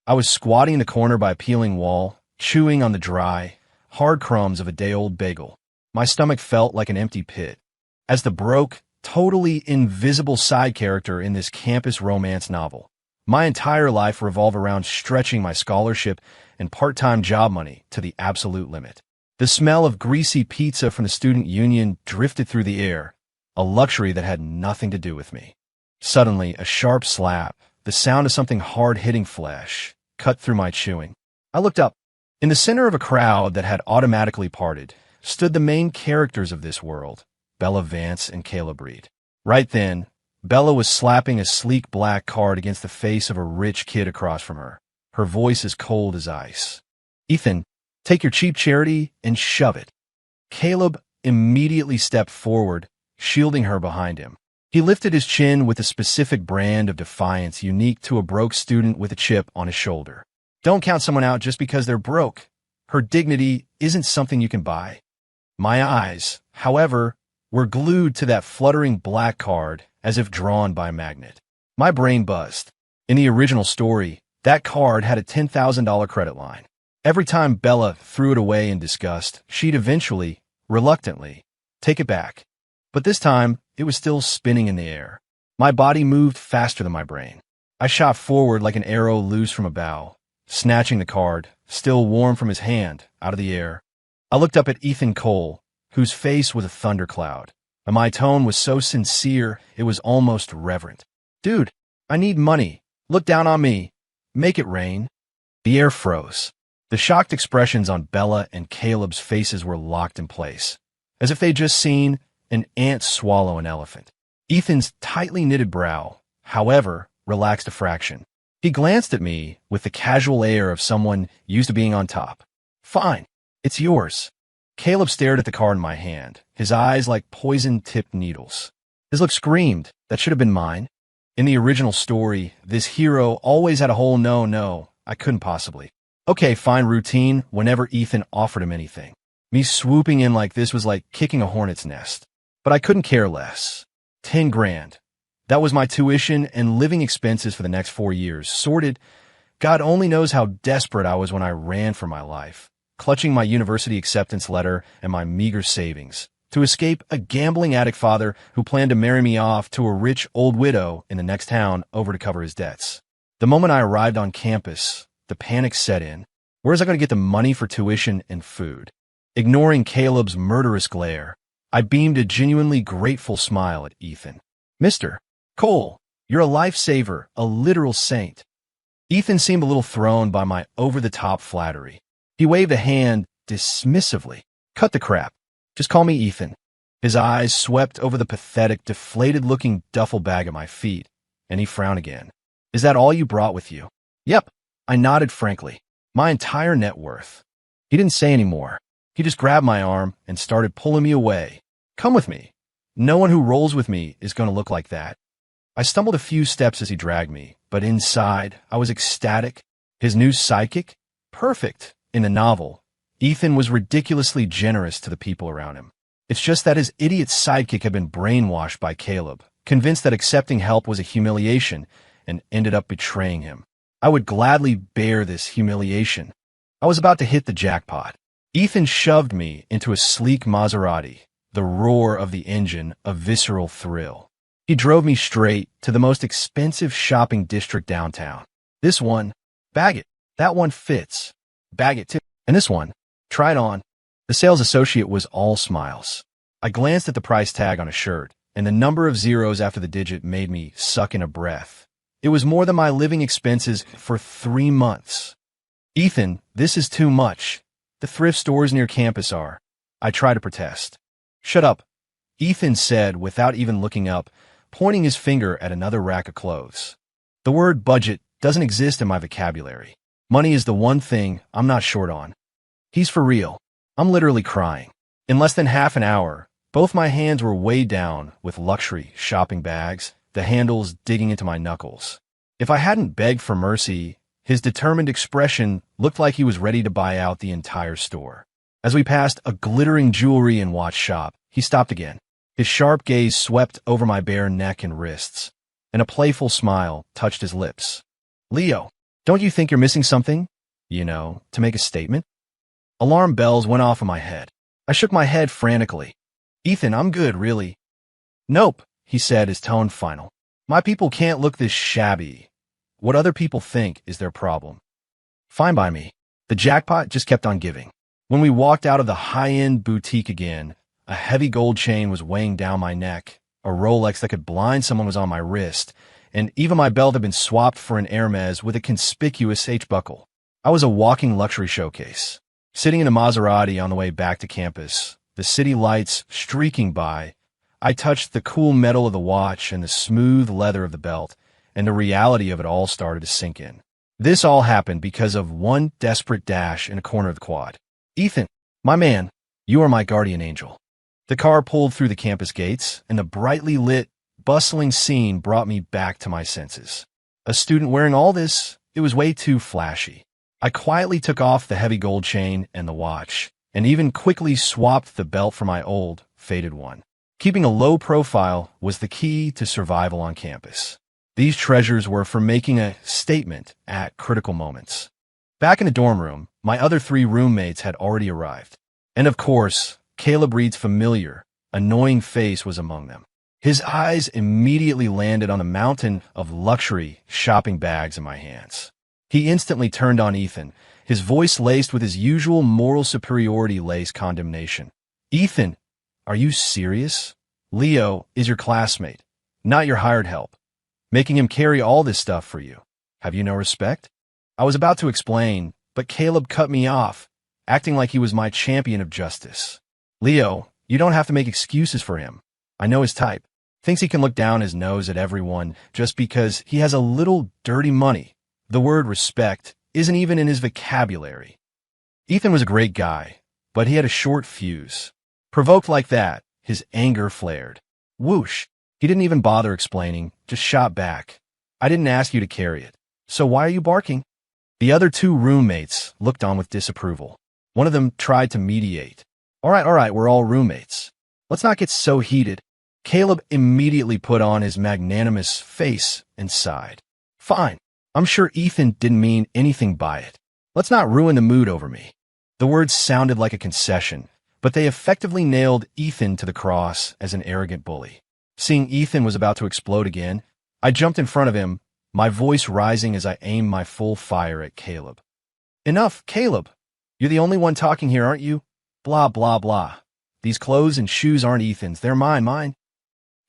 I was squatting in the corner by a peeling wall, chewing on the dry, hard crumbs of a day-old bagel. My stomach felt like an empty pit. As the broke, totally invisible side character in this campus romance novel, my entire life revolved around stretching my scholarship and part-time job money to the absolute limit. The smell of greasy pizza from the student union drifted through the air, a luxury that had nothing to do with me. Suddenly, a sharp slap, the sound of something hard hitting flesh, cut through my chewing. I looked up. In the center of a crowd that had automatically parted, stood the main characters of this world, Bella Vance and Caleb Reed. Right then, Bella was slapping a sleek black card against the face of a rich kid across from her, her voice as cold as ice. "Ethan, take your cheap charity and shove it." Caleb immediately stepped forward, shielding her behind him. He lifted his chin with a specific brand of defiance unique to a broke student with a chip on his shoulder. Don't count someone out just because they're broke. Her dignity isn't something you can buy. My eyes, however, were glued to that fluttering black card as if drawn by a magnet. My brain buzzed. In the original story, that card had a $10,000 credit line. Every time Bella threw it away in disgust, she'd eventually, reluctantly, take it back. But this time, it was still spinning in the air. My body moved faster than my brain. I shot forward like an arrow loose from a bow, snatching the card, still warm from his hand, out of the air. I looked up at Ethan Cole, whose face was a thundercloud, and my tone was so sincere it was almost reverent. "Dude, I need money. Look down on me. Make it rain." The air froze. The shocked expressions on Bella and Caleb's faces were locked in place, as if they'd just seen an ant swallow an elephant. Ethan's tightly knitted brow, however, relaxed a fraction. He glanced at me with the casual air of someone used to being on top. "Fine, it's yours." Caleb stared at the card in my hand, his eyes like poison-tipped needles. His look screamed, that should have been mine. In the original story, this hero always had a whole no, I couldn't possibly. Okay, fine routine whenever Ethan offered him anything. Me swooping in like this was like kicking a hornet's nest. But I couldn't care less. 10 grand. That was my tuition and living expenses for the next 4 years, sorted. God only knows how desperate I was when I ran for my life, clutching my university acceptance letter and my meager savings, to escape a gambling addict father who planned to marry me off to a rich old widow in the next town over to cover his debts. The moment I arrived on campus, the panic set in. Where was I going to get the money for tuition and food? Ignoring Caleb's murderous glare, I beamed a genuinely grateful smile at Ethan. "Mr. Cole, you're a lifesaver, a literal saint." Ethan seemed a little thrown by my over-the-top flattery. He waved a hand dismissively. "Cut the crap. Just call me Ethan." His eyes swept over the pathetic, deflated-looking duffel bag at my feet, and he frowned again. "Is that all you brought with you?" "Yep." I nodded frankly. "My entire net worth." He didn't say any more. He just grabbed my arm and started pulling me away. "Come with me. No one who rolls with me is going to look like that." I stumbled a few steps as he dragged me, but inside, I was ecstatic. His new sidekick? Perfect. In the novel, Ethan was ridiculously generous to the people around him. It's just that his idiot sidekick had been brainwashed by Caleb, convinced that accepting help was a humiliation, and ended up betraying him. I would gladly bear this humiliation. I was about to hit the jackpot. Ethan shoved me into a sleek Maserati, the roar of the engine a visceral thrill. He drove me straight to the most expensive shopping district downtown. "This one, bag it. That one fits. Bag it too. And this one, try it on." The sales associate was all smiles. I glanced at the price tag on a shirt, and the number of zeros after the digit made me suck in a breath. It was more than my living expenses for 3 months. "Ethan, this is too much. The thrift stores near campus are." I tried to protest. "Shut up," Ethan said without even looking up, pointing his finger at another rack of clothes. The word budget doesn't exist in my vocabulary. Money is the one thing I'm not short on. He's for real. I'm literally crying. In less than half an hour, both my hands were weighed down with luxury shopping bags, the handles digging into my knuckles. If I hadn't begged for mercy, his determined expression looked like he was ready to buy out the entire store. As we passed a glittering jewelry and watch shop, he stopped again. His sharp gaze swept over my bare neck and wrists, and a playful smile touched his lips. "Leo, Don't you think you're missing something? To make a statement? Alarm bells went off in my head. I shook my head frantically. Ethan, I'm good, really. Nope, he said, his tone final. My people can't look this shabby. What other people think is their problem. Fine by me. The jackpot just kept on giving. When we walked out of the high-end boutique again, a heavy gold chain was weighing down my neck, a Rolex that could blind someone was on my wrist, and even my belt had been swapped for an Hermes with a conspicuous H-buckle. I was a walking luxury showcase. Sitting in a Maserati on the way back to campus, the city lights streaking by, I touched the cool metal of the watch and the smooth leather of the belt, and the reality of it all started to sink in. This all happened because of one desperate dash in a corner of the quad. Ethan, my man, you are my guardian angel. The car pulled through the campus gates, and the brightly lit, bustling scene brought me back to my senses. A student wearing all this, it was way too flashy. I quietly took off the heavy gold chain and the watch, and even quickly swapped the belt for my old, faded one. Keeping a low profile was the key to survival on campus. These treasures were for making a statement at critical moments. Back in the dorm room, my other 3 roommates had already arrived. And of course, Caleb Reed's familiar, annoying face was among them. His eyes immediately landed on the mountain of luxury shopping bags in my hands. He instantly turned on Ethan, his voice laced with his usual moral superiority-laced condemnation. Ethan, are you serious? Leo is your classmate, not your hired help. Making him carry all this stuff for you. Have you no respect? I was about to explain, but Caleb cut me off, acting like he was my champion of justice. Leo, you don't have to make excuses for him. I know his type. Thinks he can look down his nose at everyone just because he has a little dirty money. The word respect isn't even in his vocabulary. Ethan was a great guy, but he had a short fuse. Provoked like that, his anger flared. Whoosh! He didn't even bother explaining, just shot back. I didn't ask you to carry it, so why are you barking? The other 2 roommates looked on with disapproval. One of them tried to mediate. All right, we're all roommates. Let's not get so heated. Caleb immediately put on his magnanimous face and sighed. Fine. I'm sure Ethan didn't mean anything by it. Let's not ruin the mood over me. The words sounded like a concession, but they effectively nailed Ethan to the cross as an arrogant bully. Seeing Ethan was about to explode again, I jumped in front of him, my voice rising as I aimed my full fire at Caleb. Enough, Caleb. You're the only one talking here, aren't you? Blah, blah, blah. These clothes and shoes aren't Ethan's, they're mine.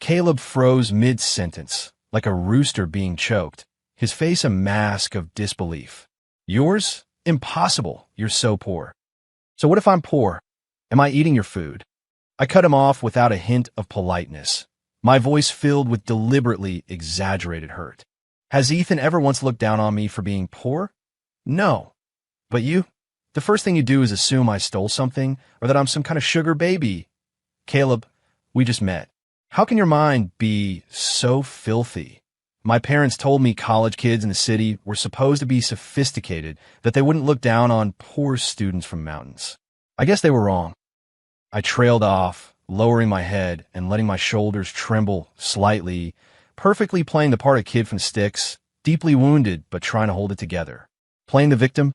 Caleb froze mid-sentence, like a rooster being choked, his face a mask of disbelief. Yours? Impossible, you're so poor. So what if I'm poor? Am I eating your food? I cut him off without a hint of politeness, my voice filled with deliberately exaggerated hurt. Has Ethan ever once looked down on me for being poor? No. But you? The first thing you do is assume I stole something, or that I'm some kind of sugar baby. Caleb, we just met. How can your mind be so filthy? My parents told me college kids in the city were supposed to be sophisticated, that they wouldn't look down on poor students from mountains. I guess they were wrong. I trailed off, lowering my head and letting my shoulders tremble slightly, perfectly playing the part of kid from Sticks, deeply wounded but trying to hold it together. Playing the victim?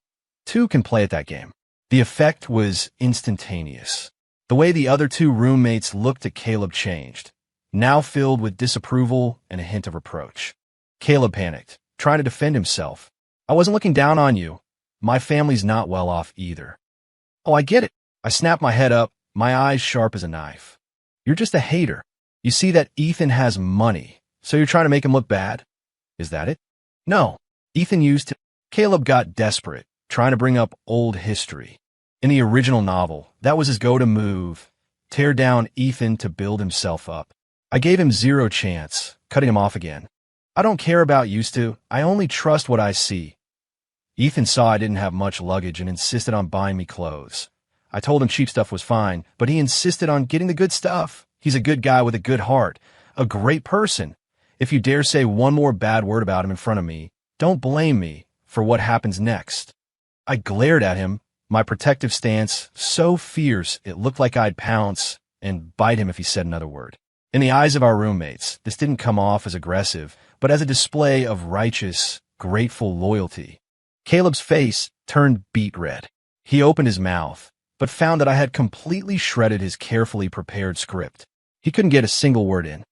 2 can play at that game. The effect was instantaneous. The way the other 2 roommates looked at Caleb changed, now filled with disapproval and a hint of reproach. Caleb panicked, trying to defend himself. I wasn't looking down on you. My family's not well off either. Oh, I get it. I snapped my head up, my eyes sharp as a knife. You're just a hater. You see that Ethan has money, so you're trying to make him look bad? Is that it? No. Ethan used to... Caleb got desperate, trying to bring up old history. In the original novel, that was his go-to move. Tear down Ethan to build himself up. I gave him 0 chance, cutting him off again. I don't care about used to. I only trust what I see. Ethan saw I didn't have much luggage and insisted on buying me clothes. I told him cheap stuff was fine, but he insisted on getting the good stuff. He's a good guy with a good heart, a great person. If you dare say one more bad word about him in front of me, don't blame me for what happens next. I glared at him, my protective stance so fierce it looked like I'd pounce and bite him if he said another word. In the eyes of our roommates, this didn't come off as aggressive, but as a display of righteous, grateful loyalty. Caleb's face turned beet red. He opened his mouth, but found that I had completely shredded his carefully prepared script. He couldn't get a single word in.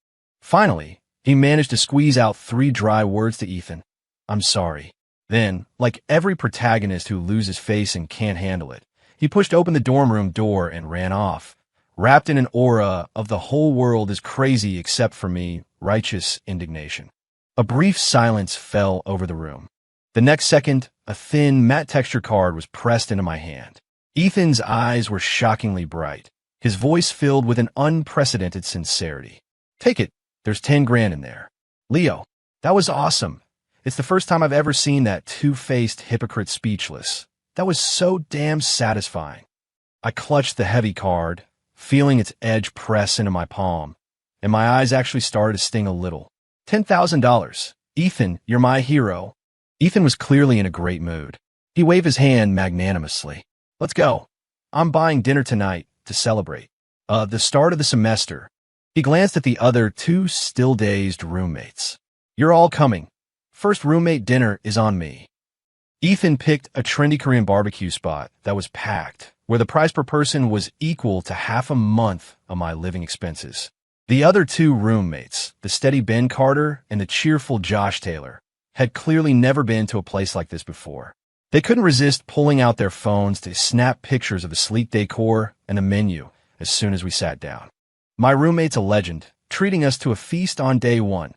Finally, he managed to squeeze out 3 dry words to Ethan. "I'm sorry." Then, like every protagonist who loses face and can't handle it, he pushed open the dorm room door and ran off, wrapped in an aura of the whole world is crazy except for me, righteous indignation. A brief silence fell over the room. The next second, a thin, matte texture card was pressed into my hand. Ethan's eyes were shockingly bright, his voice filled with an unprecedented sincerity. "Take it. There's 10 grand in there." "Leo, that was awesome. It's the first time I've ever seen that two-faced hypocrite speechless. That was so damn satisfying." I clutched the heavy card, feeling its edge press into my palm, and my eyes actually started to sting a little. $10,000. Ethan, you're my hero." Ethan was clearly in a great mood. He waved his hand magnanimously. "Let's go. I'm buying dinner tonight to celebrate. The start of the semester." He glanced at the other 2 still-dazed roommates. "You're all coming. First roommate dinner is on me." Ethan picked a trendy Korean barbecue spot that was packed, where the price per person was equal to half a month of my living expenses. The other 2 roommates, the steady Ben Carter and the cheerful Josh Taylor, had clearly never been to a place like this before. They couldn't resist pulling out their phones to snap pictures of the sleek decor and the menu as soon as we sat down. My roommate's a legend, treating us to a feast on day 1.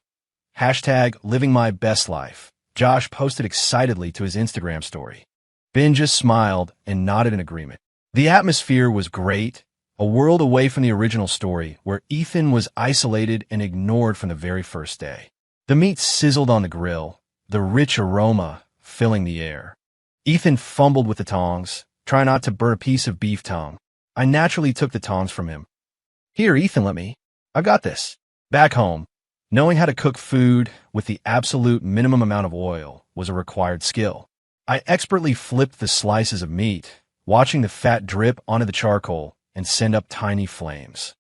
Hashtag living my best life, Josh posted excitedly to his Instagram story. Ben just smiled and nodded in agreement. The atmosphere was great, a world away from the original story where Ethan was isolated and ignored from the very first day. The meat sizzled on the grill, the rich aroma filling the air. Ethan fumbled with the tongs, trying not to burn a piece of beef tongue. I naturally took the tongs from him. "Here, Ethan, let me. I've got this." Back home, knowing how to cook food with the absolute minimum amount of oil was a required skill. I expertly flipped the slices of meat, watching the fat drip onto the charcoal and send up tiny flames.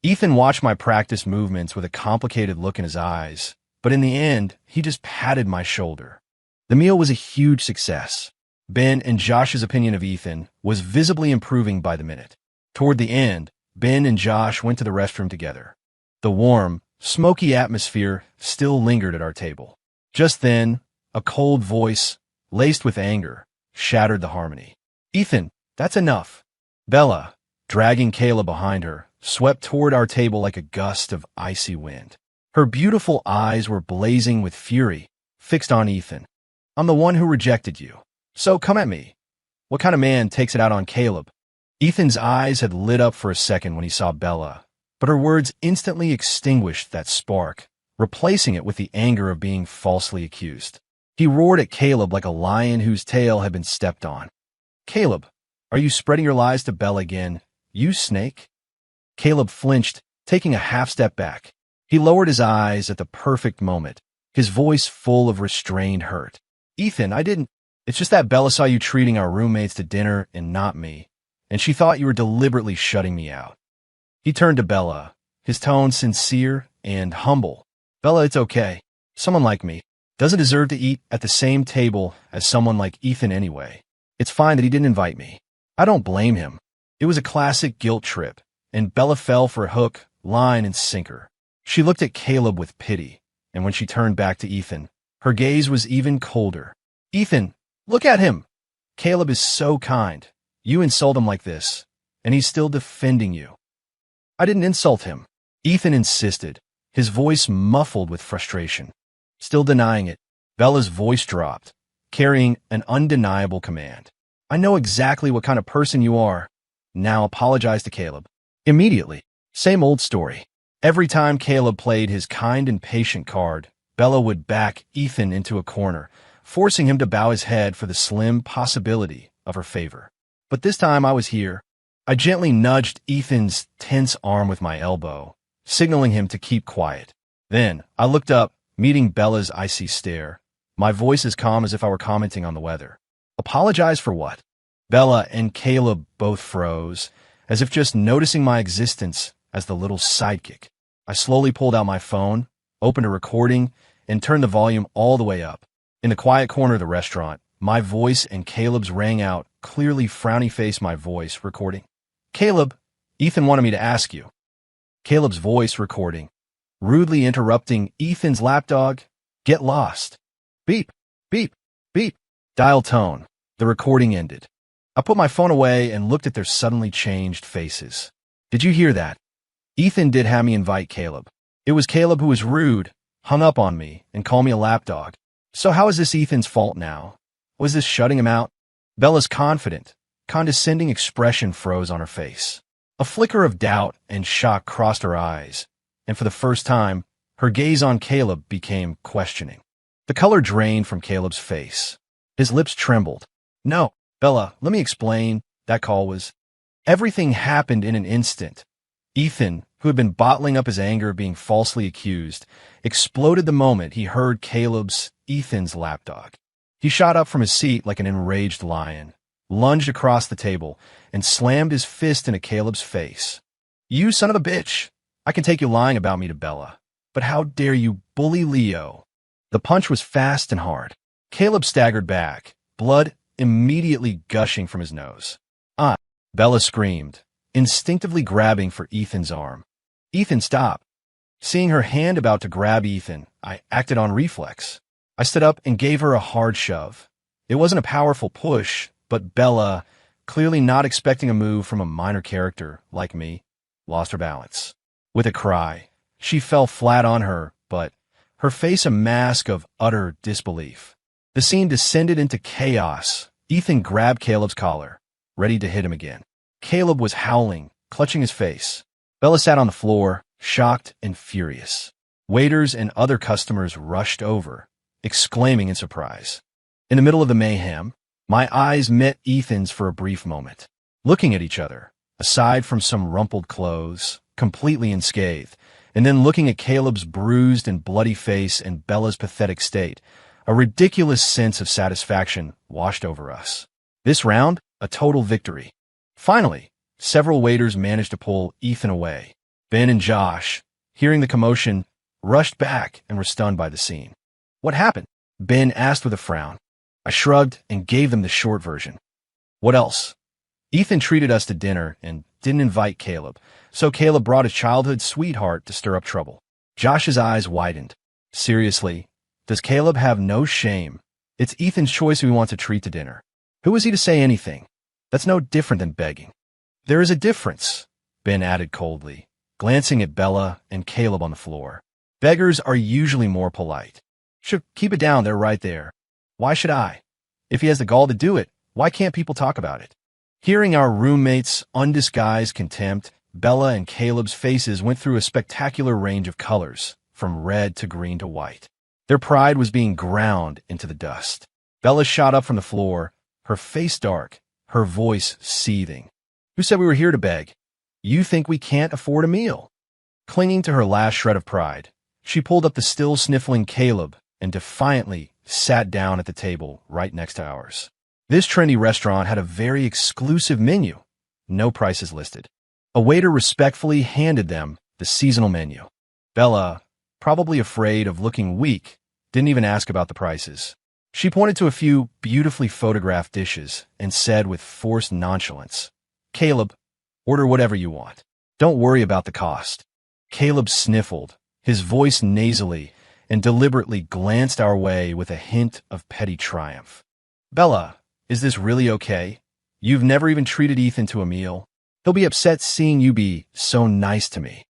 Ethan watched my practice movements with a complicated look in his eyes, but in the end, he just patted my shoulder. The meal was a huge success. Ben and Josh's opinion of Ethan was visibly improving by the minute. Toward the end, Ben and Josh went to the restroom together. The warm, smoky atmosphere still lingered at our table. Just then, a cold voice, laced with anger, shattered the harmony. "Ethan, that's enough." Bella, dragging Kayla behind her, swept toward our table like a gust of icy wind. Her beautiful eyes were blazing with fury, fixed on Ethan. "I'm the one who rejected you. So come at me. What kind of man takes it out on Caleb?" Ethan's eyes had lit up for a second when he saw Bella, but her words instantly extinguished that spark, replacing it with the anger of being falsely accused. He roared at Caleb like a lion whose tail had been stepped on. "Caleb, are you spreading your lies to Bella again, you snake?" Caleb flinched, taking a half step back. He lowered his eyes at the perfect moment, his voice full of restrained hurt. "Ethan, I didn't. It's just that Bella saw you treating our roommates to dinner and not me, and she thought you were deliberately shutting me out." He turned to Bella, his tone sincere and humble. "Bella, it's okay. Someone like me doesn't deserve to eat at the same table as someone like Ethan anyway. It's fine that he didn't invite me. I don't blame him. It was a classic guilt trip, and Bella fell for a hook, line, and sinker." She looked at Caleb with pity, and when she turned back to Ethan, her gaze was even colder. "Ethan, look at him. Caleb is so kind. You insult him like this, and he's still defending you." "I didn't insult him," Ethan insisted, his voice muffled with frustration. Still denying it, Bella's voice dropped, carrying an undeniable command. "I know exactly what kind of person you are. Now apologize to Caleb." Immediately, same old story. Every time Caleb played his kind and patient card, Bella would back Ethan into a corner, forcing him to bow his head for the slim possibility of her favor. But this time I was here. I gently nudged Ethan's tense arm with my elbow, signaling him to keep quiet. Then I looked up, meeting Bella's icy stare, my voice as calm as if I were commenting on the weather. "Apologize for what?" Bella and Caleb both froze, as if just noticing my existence as the little sidekick. I slowly pulled out my phone, opened a recording, and turned the volume all the way up. In the quiet corner of the restaurant, My voice and Caleb's rang out, clearly frowny face my voice, recording. Caleb, Ethan wanted me to ask you. Caleb's voice recording, rudely interrupting Ethan's lapdog. Get lost. Beep, beep, beep. Dial tone. The recording ended. I put my phone away and looked at their suddenly changed faces. Did you hear that? Ethan did have me invite Caleb. It was Caleb who was rude, hung up on me, and called me a lapdog. So how is this Ethan's fault now? Was this shutting him out? Bella's confident, condescending expression froze on her face. A flicker of doubt and shock crossed her eyes, and for the first time, her gaze on Caleb became questioning. The color drained from Caleb's face. His lips trembled. No, Bella, let me explain. That call was... Everything happened in an instant. Ethan, who had been bottling up his anger being falsely accused, exploded the moment he heard Ethan's lapdog. He shot up from his seat like an enraged lion, lunged across the table, and slammed his fist into Caleb's face. You son of a bitch! I can take you lying about me to Bella, but how dare you bully Leo? The punch was fast and hard. Caleb staggered back, blood immediately gushing from his nose. Ah! Bella screamed, instinctively grabbing for Ethan's arm. Ethan, stop. Seeing her hand about to grab Ethan, I acted on reflex. I stood up and gave her a hard shove. It wasn't a powerful push, but Bella, clearly not expecting a move from a minor character like me, lost her balance. With a cry, she fell flat on her, but her face a mask of utter disbelief. The scene descended into chaos. Ethan grabbed Caleb's collar, ready to hit him again. Caleb was howling, clutching his face. Bella sat on the floor, shocked and furious. Waiters and other customers rushed over, exclaiming in surprise. In the middle of the mayhem, my eyes met Ethan's for a brief moment. Looking at each other, aside from some rumpled clothes, completely unscathed, and then looking at Caleb's bruised and bloody face and Bella's pathetic state, a ridiculous sense of satisfaction washed over us. This round, a total victory. Finally, several waiters managed to pull Ethan away. Ben and Josh, hearing the commotion, rushed back and were stunned by the scene. What happened? Ben asked with a frown. I shrugged and gave them the short version. What else? Ethan treated us to dinner and didn't invite Caleb, so Caleb brought his childhood sweetheart to stir up trouble. Josh's eyes widened. Seriously, does Caleb have no shame? It's Ethan's choice who he wants to treat to dinner. Who is he to say anything? That's no different than begging. There is a difference, Ben added coldly, glancing at Bella and Caleb on the floor. Beggars are usually more polite. Should keep it down, they're right there. Why should I? If he has the gall to do it, why can't people talk about it? Hearing our roommates' undisguised contempt, Bella and Caleb's faces went through a spectacular range of colors, from red to green to white. Their pride was being ground into the dust. Bella shot up from the floor, her face dark, her voice seething. Who said we were here to beg? You think we can't afford a meal? Clinging to her last shred of pride, she pulled up the still sniffling Caleb and defiantly sat down at the table right next to ours. This trendy restaurant had a very exclusive menu, no prices listed. A waiter respectfully handed them the seasonal menu. Bella, probably afraid of looking weak, didn't even ask about the prices. She pointed to a few beautifully photographed dishes and said with forced nonchalance, Caleb, order whatever you want. Don't worry about the cost. Caleb sniffled, his voice nasally, and deliberately glanced our way with a hint of petty triumph. Bella, is this really okay? You've never even treated Ethan to a meal. He'll be upset seeing you be so nice to me.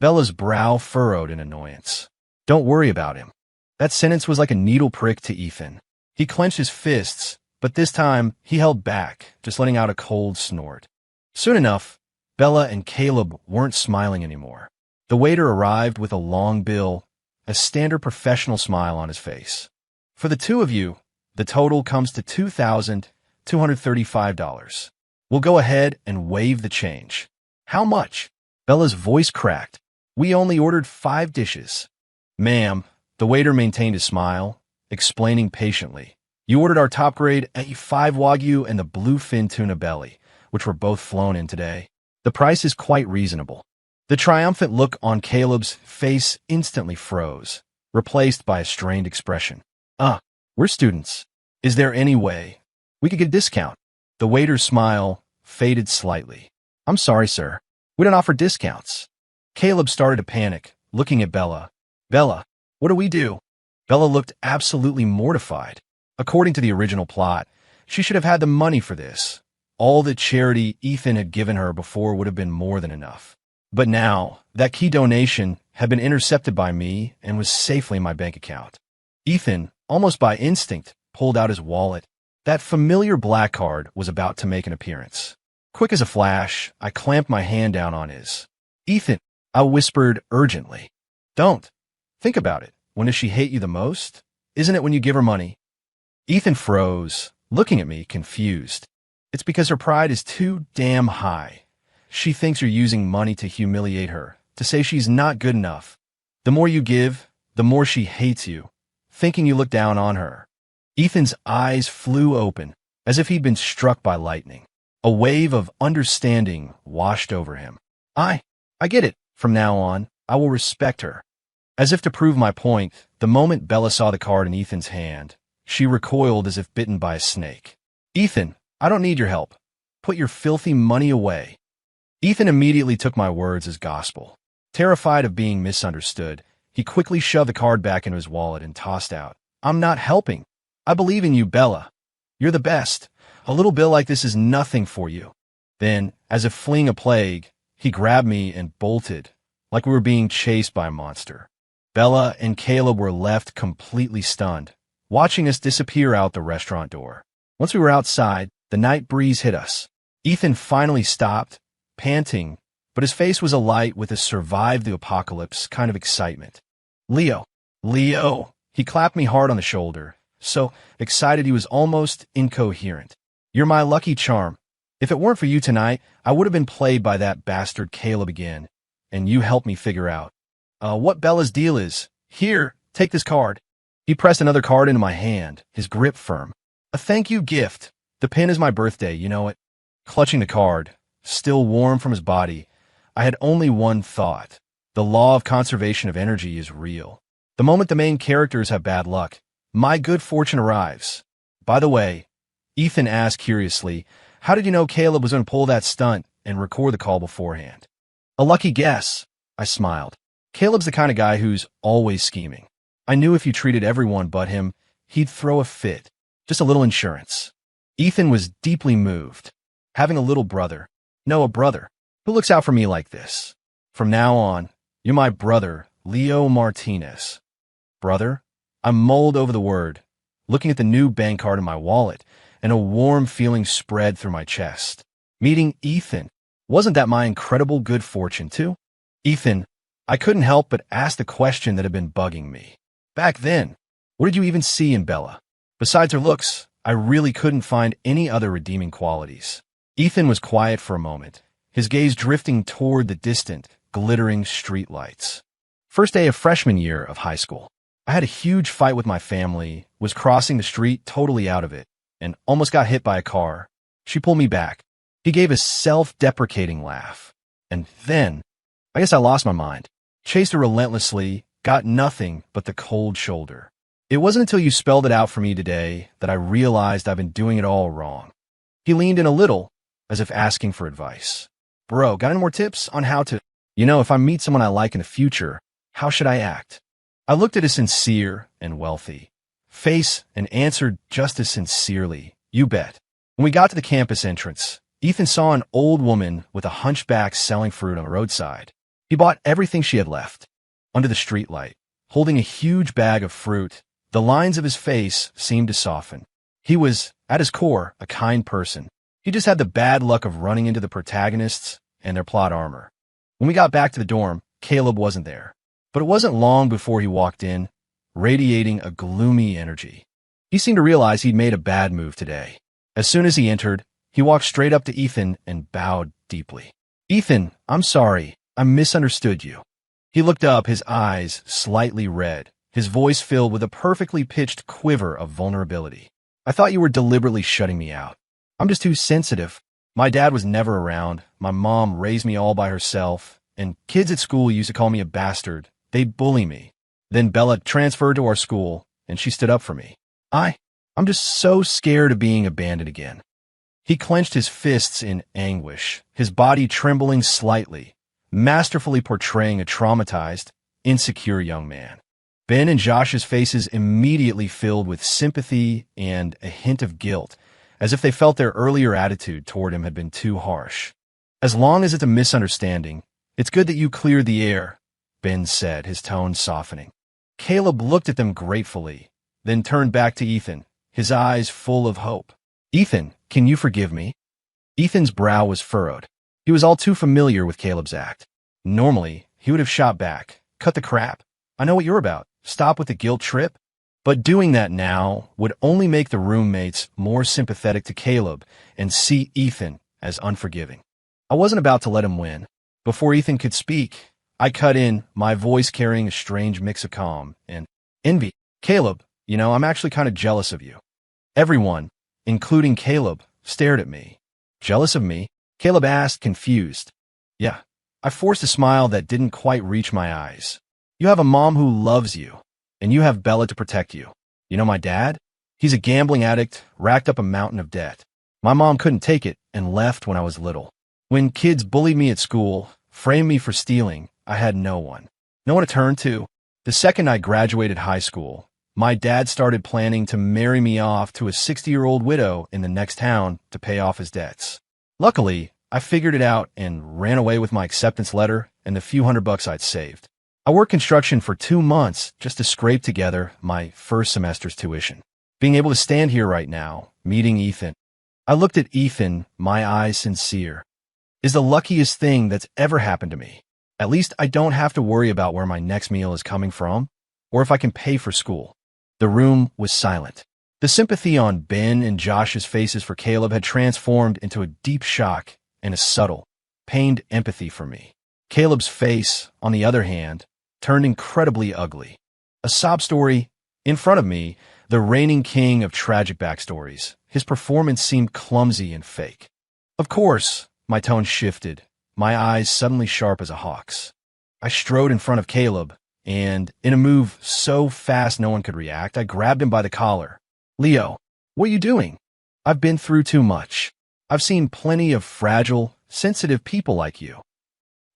Bella's brow furrowed in annoyance. Don't worry about him. That sentence was like a needle prick to Ethan. He clenched his fists, but this time he held back, just letting out a cold snort. Soon enough, Bella and Caleb weren't smiling anymore. The waiter arrived with a long bill, a standard professional smile on his face. For the two of you, the total comes to $2,235. We'll go ahead and waive the change. How much? Bella's voice cracked. We only ordered 5 dishes. Ma'am, the waiter maintained his smile, explaining patiently. You ordered our top grade A5 Wagyu and the bluefin tuna belly, which were both flown in today. The price is quite reasonable. The triumphant look on Caleb's face instantly froze, replaced by a strained expression. We're students. Is there any way we could get a discount? The waiter's smile faded slightly. I'm sorry, sir. We don't offer discounts. Caleb started to panic, looking at Bella. Bella, what do we do? Bella looked absolutely mortified. According to the original plot, she should have had the money for this. All the charity Ethan had given her before would have been more than enough. But now, that key donation had been intercepted by me and was safely in my bank account. Ethan, almost by instinct, pulled out his wallet. That familiar black card was about to make an appearance. Quick as a flash, I clamped my hand down on his. Ethan, I whispered urgently. Don't. Think about it. When does she hate you the most? Isn't it when you give her money? Ethan froze, looking at me, confused. It's because her pride is too damn high. She thinks you're using money to humiliate her, to say she's not good enough. The more you give, the more she hates you, thinking you look down on her. Ethan's eyes flew open, as if he'd been struck by lightning. A wave of understanding washed over him. I get it. From now on, I will respect her. As if to prove my point, the moment Bella saw the card in Ethan's hand, she recoiled as if bitten by a snake. Ethan, I don't need your help. Put your filthy money away. Ethan immediately took my words as gospel. Terrified of being misunderstood, he quickly shoved the card back into his wallet and tossed out. I'm not helping. I believe in you, Bella. You're the best. A little bill like this is nothing for you. Then, as if fleeing a plague, he grabbed me and bolted, like we were being chased by a monster. Bella and Caleb were left completely stunned, watching us disappear out the restaurant door. Once we were outside, the night breeze hit us. Ethan finally stopped, panting, but his face was alight with a survive the apocalypse kind of excitement. Leo! He clapped me hard on the shoulder, so excited he was almost incoherent. You're my lucky charm. If it weren't for you tonight, I would have been played by that bastard Caleb again, and you helped me figure out what Bella's deal is. Here, take this card. He pressed another card into my hand, his grip firm. A thank you gift. The pin is my birthday, you know it. Clutching the card, still warm from his body, I had only one thought. The law of conservation of energy is real. The moment the main characters have bad luck, my good fortune arrives. By the way, Ethan asked curiously, how did you know Caleb was going to pull that stunt and record the call beforehand? A lucky guess, I smiled. Caleb's the kind of guy who's always scheming. I knew if you treated everyone but him, he'd throw a fit. Just a little insurance. Ethan was deeply moved. Having a little brother. No, a brother. Who looks out for me like this? From now on, you're my brother, Leo Martinez. Brother? I mulled over the word, looking at the new bank card in my wallet, and a warm feeling spread through my chest. Meeting Ethan. Wasn't that my incredible good fortune, too? Ethan, I couldn't help but ask the question that had been bugging me. Back then, what did you even see in Bella? Besides her looks, I really couldn't find any other redeeming qualities. Ethan was quiet for a moment, his gaze drifting toward the distant, glittering streetlights. First day of freshman year of high school. I had a huge fight with my family, was crossing the street totally out of it, and almost got hit by a car. She pulled me back. He gave a self-deprecating laugh. And then, I guess I lost my mind. Chased her relentlessly, got nothing but the cold shoulder. It wasn't until you spelled it out for me today that I realized I've been doing it all wrong. He leaned in a little, as if asking for advice. Bro, got any more tips on how to, if I meet someone I like in the future, how should I act? I looked at his sincere and wealthy face and answered just as sincerely, you bet. When we got to the campus entrance, Ethan saw an old woman with a hunchback selling fruit on the roadside. He bought everything she had left. Under the streetlight, holding a huge bag of fruit, the lines of his face seemed to soften. He was, at his core, a kind person. He just had the bad luck of running into the protagonists and their plot armor. When we got back to the dorm, Caleb wasn't there. But it wasn't long before he walked in, radiating a gloomy energy. He seemed to realize he'd made a bad move today. As soon as he entered, he walked straight up to Ethan and bowed deeply. Ethan, I'm sorry. I misunderstood you. He looked up, his eyes slightly red, his voice filled with a perfectly pitched quiver of vulnerability. I thought you were deliberately shutting me out. I'm just too sensitive. My dad was never around. My mom raised me all by herself, and kids at school used to call me a bastard. They'd bully me. Then Bella transferred to our school, and she stood up for me. I I'm just so scared of being abandoned again. He clenched his fists in anguish, his body trembling slightly, masterfully portraying a traumatized, insecure young man. Ben and Josh's faces immediately filled with sympathy and a hint of guilt, as if they felt their earlier attitude toward him had been too harsh. As long as it's a misunderstanding, it's good that you cleared the air, Ben said, his tone softening. Caleb looked at them gratefully, then turned back to Ethan, his eyes full of hope. Ethan, can you forgive me? Ethan's brow was furrowed. He was all too familiar with Caleb's act. Normally, he would have shot back. Cut the crap. I know what you're about. Stop with the guilt trip. But doing that now would only make the roommates more sympathetic to Caleb and see Ethan as unforgiving. I wasn't about to let him win. Before Ethan could speak, I cut in, my voice carrying a strange mix of calm and envy. Caleb, I'm actually kind of jealous of you. Everyone, including Caleb, stared at me. Jealous of me? Caleb asked, confused. Yeah. I forced a smile that didn't quite reach my eyes. You have a mom who loves you, and you have Bella to protect you. You know my dad? He's a gambling addict, racked up a mountain of debt. My mom couldn't take it and left when I was little. When kids bullied me at school, framed me for stealing, I had no one. No one to turn to. The second I graduated high school, my dad started planning to marry me off to a 60-year-old widow in the next town to pay off his debts. Luckily, I figured it out and ran away with my acceptance letter and the few $100 I'd saved. I worked construction for 2 months just to scrape together my first semester's tuition. Being able to stand here right now, meeting Ethan. I looked at Ethan, my eyes sincere. Is the luckiest thing that's ever happened to me. At least I don't have to worry about where my next meal is coming from, or if I can pay for school. The room was silent. The sympathy on Ben and Josh's faces for Caleb had transformed into a deep shock and a subtle, pained empathy for me. Caleb's face, on the other hand, turned incredibly ugly. A sob story in front of me, the reigning king of tragic backstories. His performance seemed clumsy and fake. Of course, my tone shifted, my eyes suddenly sharp as a hawk's. I strode in front of Caleb, and, in a move so fast no one could react, I grabbed him by the collar. Leo, what are you doing? I've been through too much. I've seen plenty of fragile, sensitive people like you.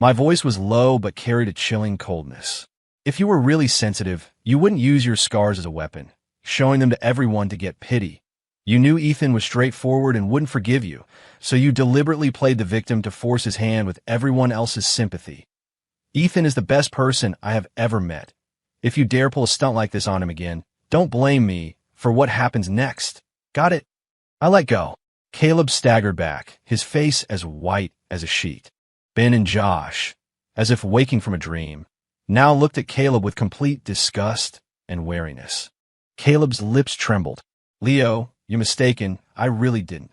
My voice was low but carried a chilling coldness. If you were really sensitive, you wouldn't use your scars as a weapon, showing them to everyone to get pity. You knew Ethan was straightforward and wouldn't forgive you, so you deliberately played the victim to force his hand with everyone else's sympathy. Ethan is the best person I have ever met. If you dare pull a stunt like this on him again, don't blame me for what happens next. Got it? I let go. Caleb staggered back, his face as white as a sheet. Ben and Josh, as if waking from a dream, now looked at Caleb with complete disgust and wariness. Caleb's lips trembled. Leo, you're mistaken. I really didn't.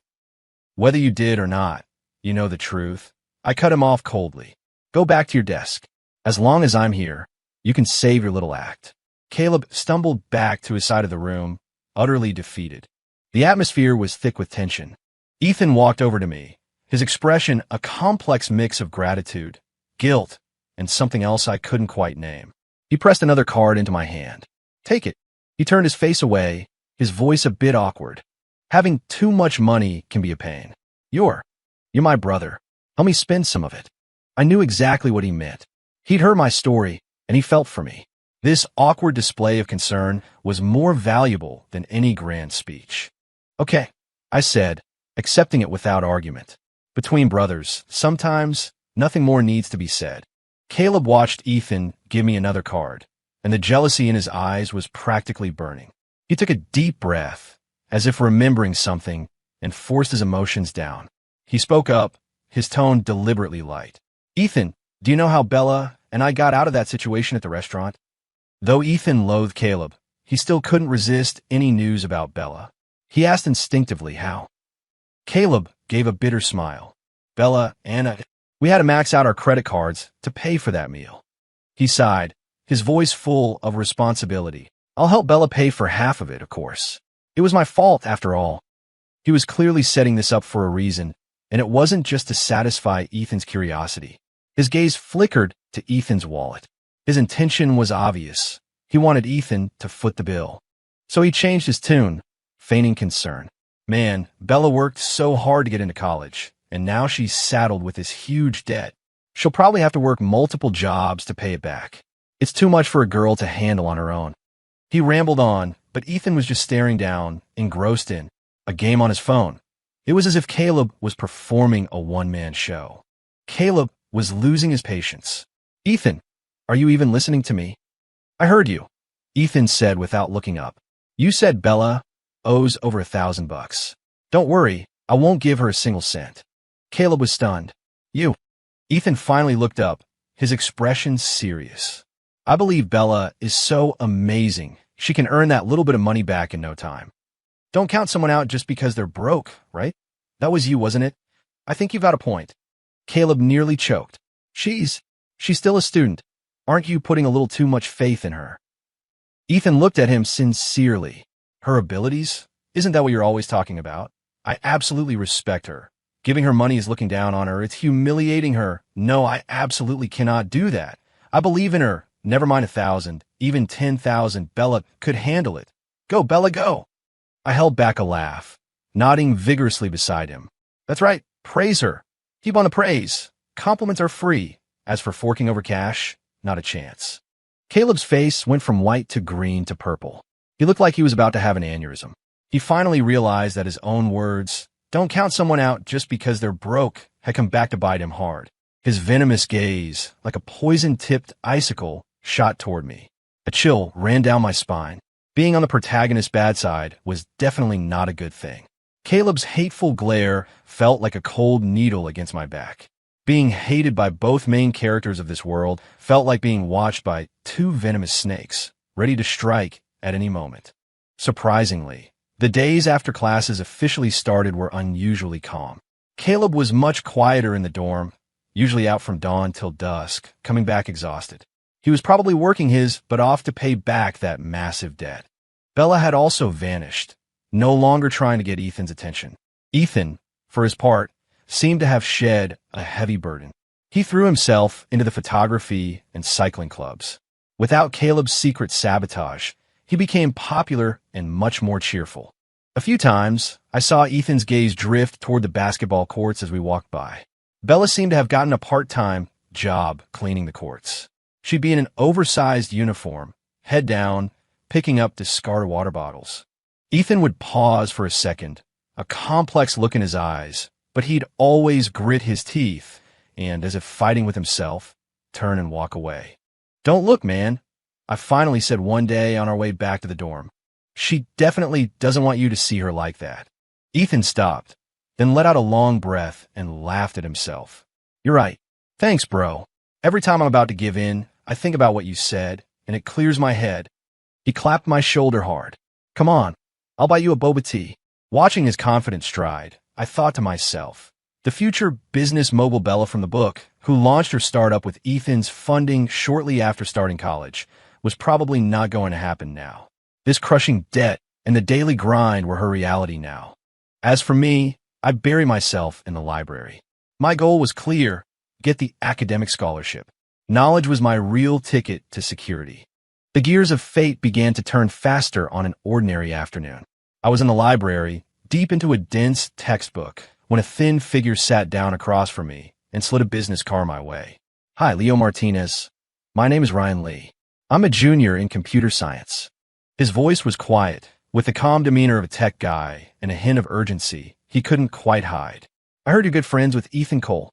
Whether you did or not, you know the truth. I cut him off coldly. Go back to your desk. As long as I'm here, you can save your little act. Caleb stumbled back to his side of the room, utterly defeated. The atmosphere was thick with tension. Ethan walked over to me, his expression a complex mix of gratitude, guilt, and something else I couldn't quite name. He pressed another card into my hand. Take it. He turned his face away, his voice a bit awkward. Having too much money can be a pain. You're my brother. Help me spend some of it. I knew exactly what he meant. He'd heard my story, and he felt for me. This awkward display of concern was more valuable than any grand speech. Okay, I said, accepting it without argument. Between brothers, sometimes nothing more needs to be said. Caleb watched Ethan give me another card, and the jealousy in his eyes was practically burning. He took a deep breath, as if remembering something, and forced his emotions down. He spoke up, his tone deliberately light. Ethan, do you know how Bella and I got out of that situation at the restaurant? Though Ethan loathed Caleb, he still couldn't resist any news about Bella. He asked instinctively how. Caleb gave a bitter smile. Bella, Anna, we had to max out our credit cards to pay for that meal. He sighed, his voice full of responsibility. I'll help Bella pay for half of it, of course. It was my fault, after all. He was clearly setting this up for a reason, and it wasn't just to satisfy Ethan's curiosity. His gaze flickered to Ethan's wallet. His intention was obvious. He wanted Ethan to foot the bill. So he changed his tune. feigning concern. Man, Bella worked so hard to get into college, and now she's saddled with this huge debt. She'll probably have to work multiple jobs to pay it back. It's too much for a girl to handle on her own. He rambled on, but Ethan was just staring down, engrossed in a game on his phone. It was as if Caleb was performing a one-man show. Caleb was losing his patience. Ethan, are you even listening to me? I heard you, Ethan said without looking up. You said Bella owes over $1,000. Don't worry, I won't give her a single cent. Caleb was stunned. You. Ethan finally looked up, his expression serious. I believe Bella is so amazing, she can earn that little bit of money back in no time. Don't count someone out just because they're broke, right? That was you, wasn't it? I think you've got a point. Caleb nearly choked. She's still a student. Aren't you putting a little too much faith in her? Ethan looked at him sincerely. Her abilities? Isn't that what you're always talking about? I absolutely respect her. Giving her money is looking down on her. It's humiliating her. No, I absolutely cannot do that. I believe in her. Never mind 1,000, even 10,000. Bella could handle it. Go, Bella, go. I held back a laugh, nodding vigorously beside him. That's right. Praise her. Keep on the praise. Compliments are free. As for forking over cash, not a chance. Caleb's face went from white to green to purple. He looked like he was about to have an aneurysm. He finally realized that his own words, "Don't count someone out just because they're broke," had come back to bite him hard. His venomous gaze, like a poison-tipped icicle, shot toward me. A chill ran down my spine. Being on the protagonist's bad side was definitely not a good thing. Caleb's hateful glare felt like a cold needle against my back. Being hated by both main characters of this world felt like being watched by two venomous snakes, ready to strike at any moment. Surprisingly, the days after classes officially started were unusually calm. Caleb was much quieter in the dorm, usually out from dawn till dusk, coming back exhausted. He was probably working his butt off to pay back that massive debt. Bella had also vanished, no longer trying to get Ethan's attention. Ethan, for his part, seemed to have shed a heavy burden. He threw himself into the photography and cycling clubs. Without Caleb's secret sabotage, he became popular and much more cheerful. A few times, I saw Ethan's gaze drift toward the basketball courts as we walked by. Bella seemed to have gotten a part-time job cleaning the courts. She'd be in an oversized uniform, head down, picking up discarded water bottles. Ethan would pause for a second, a complex look in his eyes, but he'd always grit his teeth and, as if fighting with himself, turn and walk away. Don't look, man, I finally said one day on our way back to the dorm. She definitely doesn't want you to see her like that. Ethan stopped, then let out a long breath and laughed at himself. You're right. Thanks, bro. Every time I'm about to give in, I think about what you said, and it clears my head. He clapped my shoulder hard. Come on, I'll buy you a boba tea. Watching his confident stride, I thought to myself, the future business mogul Bella from the book, who launched her startup with Ethan's funding shortly after starting college, was probably not going to happen now. This crushing debt and the daily grind were her reality now. As for me, I bury myself in the library. My goal was clear: get the academic scholarship. Knowledge was my real ticket to security. The gears of fate began to turn faster on an ordinary afternoon. I was in the library, deep into a dense textbook, when a thin figure sat down across from me and slid a business card my way. Hi, Leo Martinez. My name is Ryan Lee. I'm a junior in computer science. His voice was quiet, with the calm demeanor of a tech guy and a hint of urgency he couldn't quite hide. I heard you're good friends with Ethan Cole.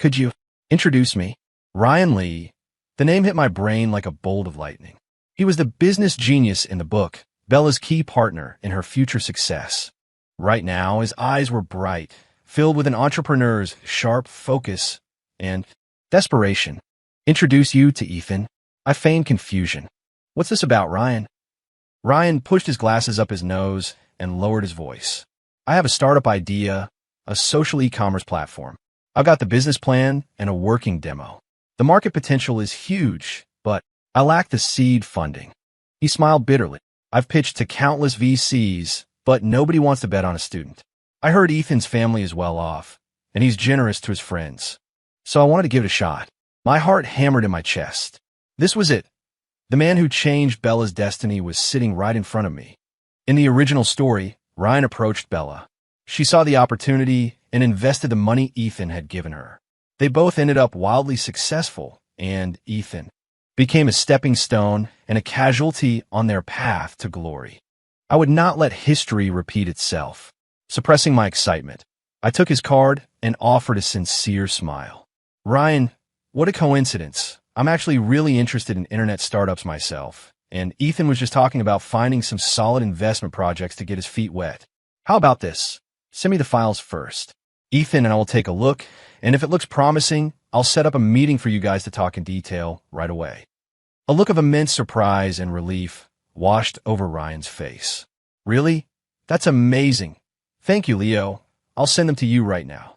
Could you introduce me? Ryan Lee. The name hit my brain like a bolt of lightning. He was the business genius in the book, Bella's key partner in her future success. Right now, his eyes were bright, filled with an entrepreneur's sharp focus and desperation. Introduce you to Ethan. I feigned confusion. What's this about, Ryan? Ryan pushed his glasses up his nose and lowered his voice. I have a startup idea, a social e-commerce platform. I've got the business plan and a working demo. The market potential is huge, but I lack the seed funding. He smiled bitterly. I've pitched to countless VCs, but nobody wants to bet on a student. I heard Ethan's family is well off, and he's generous to his friends. So I wanted to give it a shot. My heart hammered in my chest. This was it. The man who changed Bella's destiny was sitting right in front of me. In the original story, Ryan approached Bella. She saw the opportunity and invested the money Ethan had given her. They both ended up wildly successful, and Ethan became a stepping stone and a casualty on their path to glory. I would not let history repeat itself. Suppressing my excitement, I took his card and offered a sincere smile. Ryan, what a coincidence. I'm actually really interested in internet startups myself, and Ethan was just talking about finding some solid investment projects to get his feet wet. How about this? Send me the files first. Ethan and I will take a look, and if it looks promising, I'll set up a meeting for you guys to talk in detail right away. A look of immense surprise and relief washed over Ryan's face. Really? That's amazing. Thank you, Leo. I'll send them to you right now.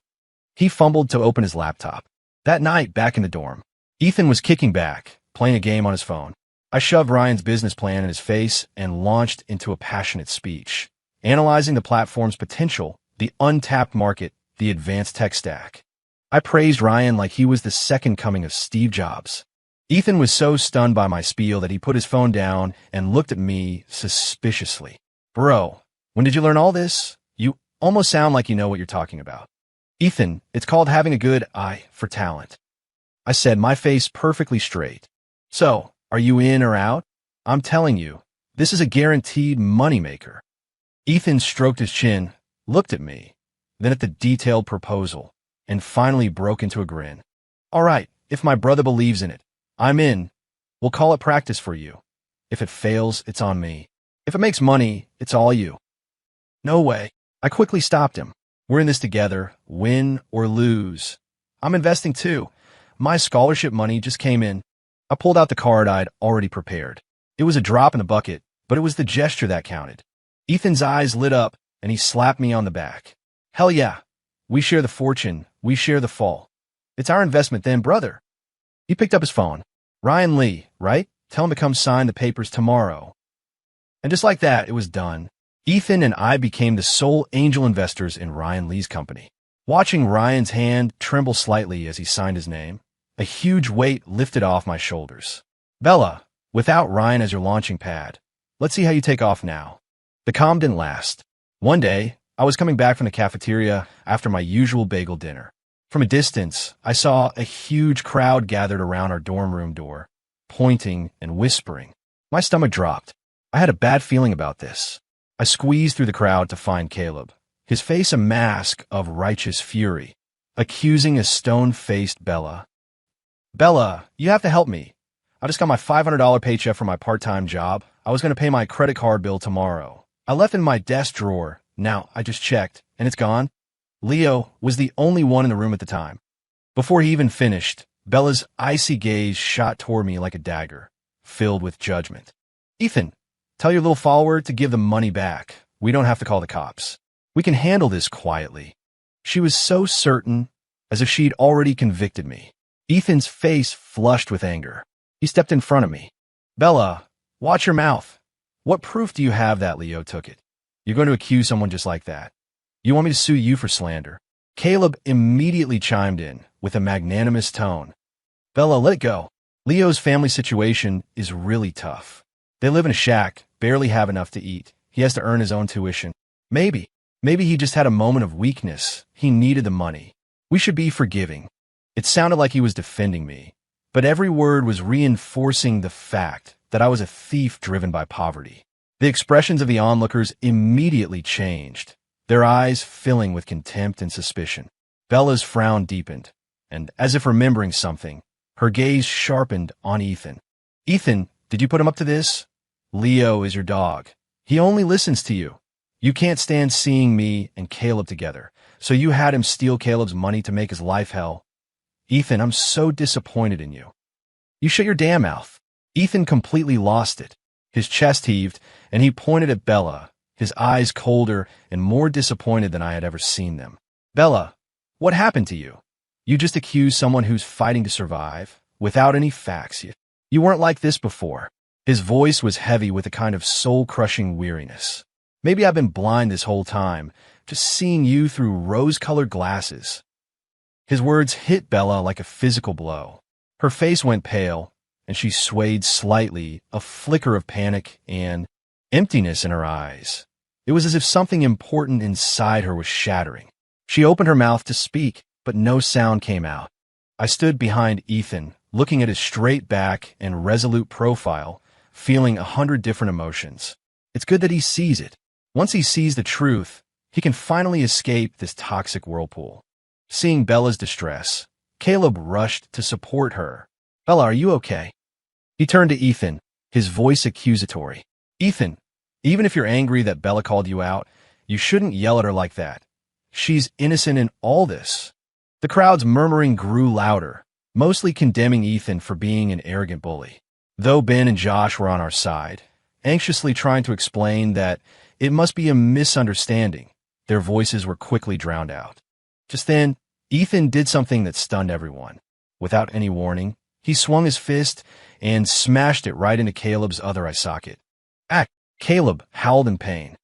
He fumbled to open his laptop. That night, back in the dorm, Ethan was kicking back, playing a game on his phone. I shoved Ryan's business plan in his face and launched into a passionate speech, analyzing the platform's potential, the untapped market, the advanced tech stack. I praised Ryan like he was the second coming of Steve Jobs. Ethan was so stunned by my spiel that he put his phone down and looked at me suspiciously. Bro, when did you learn all this? You almost sound like you know what you're talking about. Ethan, it's called having a good eye for talent. I said, my face perfectly straight. So, are you in or out? I'm telling you, this is a guaranteed moneymaker. Ethan stroked his chin, looked at me, then at the detailed proposal, and finally broke into a grin. All right, if my brother believes in it, I'm in. We'll call it practice for you. If it fails, it's on me. If it makes money, it's all you. No way. I quickly stopped him. We're in this together, win or lose. I'm investing too. My scholarship money just came in. I pulled out the card I'd already prepared. It was a drop in the bucket, but it was the gesture that counted. Ethan's eyes lit up, and he slapped me on the back. Hell yeah. We share the fortune. We share the fall. It's our investment then, brother. He picked up his phone. Ryan Lee, right? Tell him to come sign the papers tomorrow. And just like that, it was done. Ethan and I became the sole angel investors in Ryan Lee's company. Watching Ryan's hand tremble slightly as he signed his name, a huge weight lifted off my shoulders. Bella, without Ryan as your launching pad, let's see how you take off now. The calm didn't last. One day, I was coming back from the cafeteria after my usual bagel dinner. From a distance, I saw a huge crowd gathered around our dorm room door, pointing and whispering. My stomach dropped. I had a bad feeling about this. I squeezed through the crowd to find Caleb, his face a mask of righteous fury, accusing a stone-faced Bella. Bella, you have to help me. I just got my $500 paycheck for my part-time job. I was going to pay my credit card bill tomorrow. I left it in my desk drawer. Now, I just checked, and it's gone. Leo was the only one in the room at the time. Before he even finished, Bella's icy gaze shot toward me like a dagger, filled with judgment. Ethan, tell your little follower to give the money back. We don't have to call the cops. We can handle this quietly. She was so certain, as if she'd already convicted me. Ethan's face flushed with anger. He stepped in front of me. Bella, watch your mouth. What proof do you have that Leo took it? You're going to accuse someone just like that. You want me to sue you for slander? Caleb immediately chimed in with a magnanimous tone. Bella, let it go. Leo's family situation is really tough. They live in a shack, barely have enough to eat. He has to earn his own tuition. Maybe he just had a moment of weakness. He needed the money. We should be forgiving. It sounded like he was defending me, but every word was reinforcing the fact that I was a thief driven by poverty. The expressions of the onlookers immediately changed, their eyes filling with contempt and suspicion. Bella's frown deepened, and as if remembering something, her gaze sharpened on Ethan. Ethan, did you put him up to this? Leo is your dog. He only listens to you. You can't stand seeing me and Caleb together, so you had him steal Caleb's money to make his life hell. Ethan, I'm so disappointed in you. You shut your damn mouth. Ethan completely lost it. His chest heaved, and he pointed at Bella, his eyes colder and more disappointed than I had ever seen them. Bella, what happened to you? You just accused someone who's fighting to survive, without any facts. You weren't like this before. His voice was heavy with a kind of soul-crushing weariness. Maybe I've been blind this whole time, just seeing you through rose-colored glasses. His words hit Bella like a physical blow. Her face went pale, and she swayed slightly, a flicker of panic and emptiness in her eyes. It was as if something important inside her was shattering. She opened her mouth to speak, but no sound came out. I stood behind Ethan, looking at his straight back and resolute profile, feeling 100 different emotions. It's good that he sees it. Once he sees the truth, he can finally escape this toxic whirlpool. Seeing Bella's distress, Caleb rushed to support her. "Bella, are you okay?" He turned to Ethan, his voice accusatory. "Ethan, even if you're angry that Bella called you out, you shouldn't yell at her like that. She's innocent in all this." The crowd's murmuring grew louder, mostly condemning Ethan for being an arrogant bully. Though Ben and Josh were on our side, anxiously trying to explain that it must be a misunderstanding, their voices were quickly drowned out. Just then, Ethan did something that stunned everyone. Without any warning, he swung his fist and smashed it right into Caleb's other eye socket. "Ah!" Caleb howled in pain.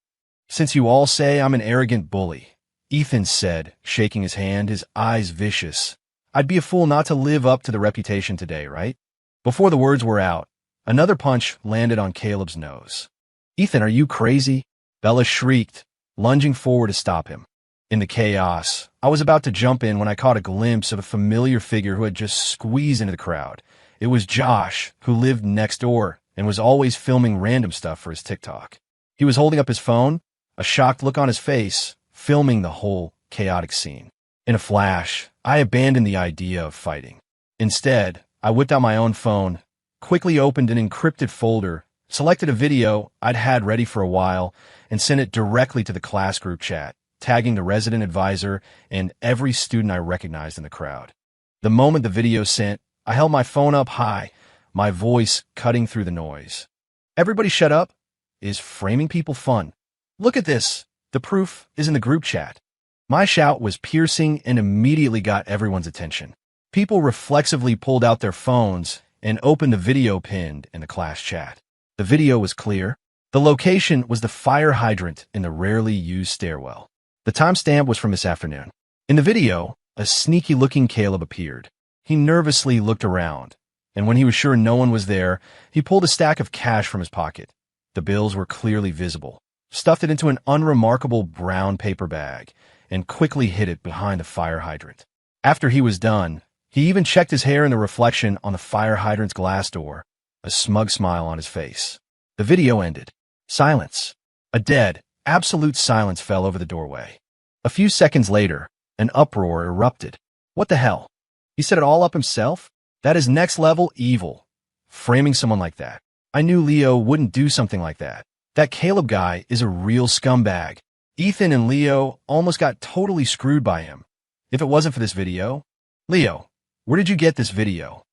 "Since you all say I'm an arrogant bully," Ethan said, shaking his hand, his eyes vicious, "I'd be a fool not to live up to the reputation today, right?" Before the words were out, another punch landed on Caleb's nose. "Ethan, are you crazy?" Bella shrieked, lunging forward to stop him. In the chaos, I was about to jump in when I caught a glimpse of a familiar figure who had just squeezed into the crowd. It was Josh, who lived next door and was always filming random stuff for his TikTok. He was holding up his phone, a shocked look on his face, filming the whole chaotic scene. In a flash, I abandoned the idea of fighting. Instead, I whipped out my own phone, quickly opened an encrypted folder, selected a video I'd had ready for a while, and sent it directly to the class group chat, tagging the resident advisor and every student I recognized in the crowd. The moment the video sent, I held my phone up high, my voice cutting through the noise. "Everybody shut up. Is framing people fun? Look at this. The proof is in the group chat." My shout was piercing and immediately got everyone's attention. People reflexively pulled out their phones and opened the video pinned in the class chat. The video was clear. The location was the fire hydrant in the rarely used stairwell. The timestamp was from this afternoon. In the video, a sneaky-looking Caleb appeared. He nervously looked around, and when he was sure no one was there, he pulled a stack of cash from his pocket. The bills were clearly visible, stuffed it into an unremarkable brown paper bag, and quickly hid it behind the fire hydrant. After he was done, he even checked his hair in the reflection on the fire hydrant's glass door, a smug smile on his face. The video ended. Silence. A dead, absolute silence fell over the doorway. A few seconds later, an uproar erupted. "What the hell? He set it all up himself? That is next-level evil. Framing someone like that. I knew Leo wouldn't do something like that. That Caleb guy is a real scumbag. Ethan and Leo almost got totally screwed by him. If it wasn't for this video..." "Leo, where did you get this video?"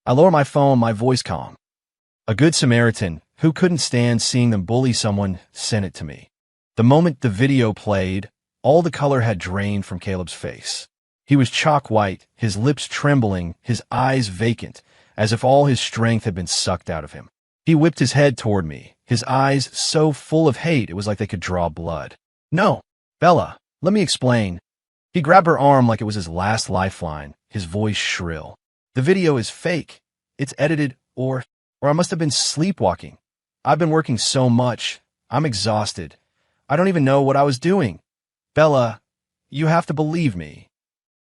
I lower my phone, my voice calm. A good Samaritan, who couldn't stand seeing them bully someone, sent it to me. The moment the video played, all the color had drained from Caleb's face. He was chalk white, his lips trembling, his eyes vacant, as if all his strength had been sucked out of him. He whipped his head toward me, his eyes so full of hate it was like they could draw blood. "No, Bella, let me explain." He grabbed her arm like it was his last lifeline, his voice shrill. "The video is fake. It's edited, or I must have been sleepwalking. I've been working so much. I'm exhausted. I don't even know what I was doing. Bella, you have to believe me."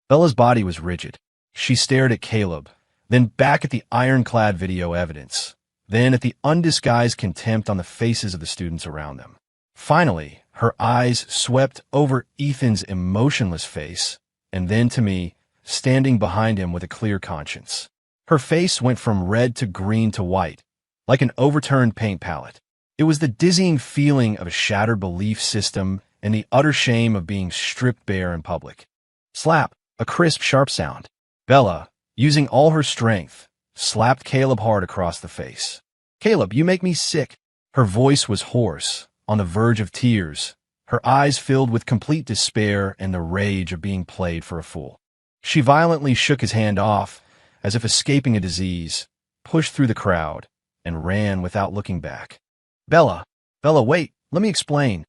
Bella's body was rigid. She stared at Caleb, then back at the ironclad video evidence, then at the undisguised contempt on the faces of the students around them. Finally, her eyes swept over Ethan's emotionless face, and then to me, standing behind him with a clear conscience. Her face went from red to green to white, like an overturned paint palette. It was the dizzying feeling of a shattered belief system and the utter shame of being stripped bare in public. Slap, a crisp, sharp sound. Bella, using all her strength, slapped Caleb hard across the face. "Caleb, you make me sick." Her voice was hoarse, on the verge of tears, her eyes filled with complete despair and the rage of being played for a fool. She violently shook his hand off, as if escaping a disease, pushed through the crowd, and ran without looking back. Bella, wait, let me explain."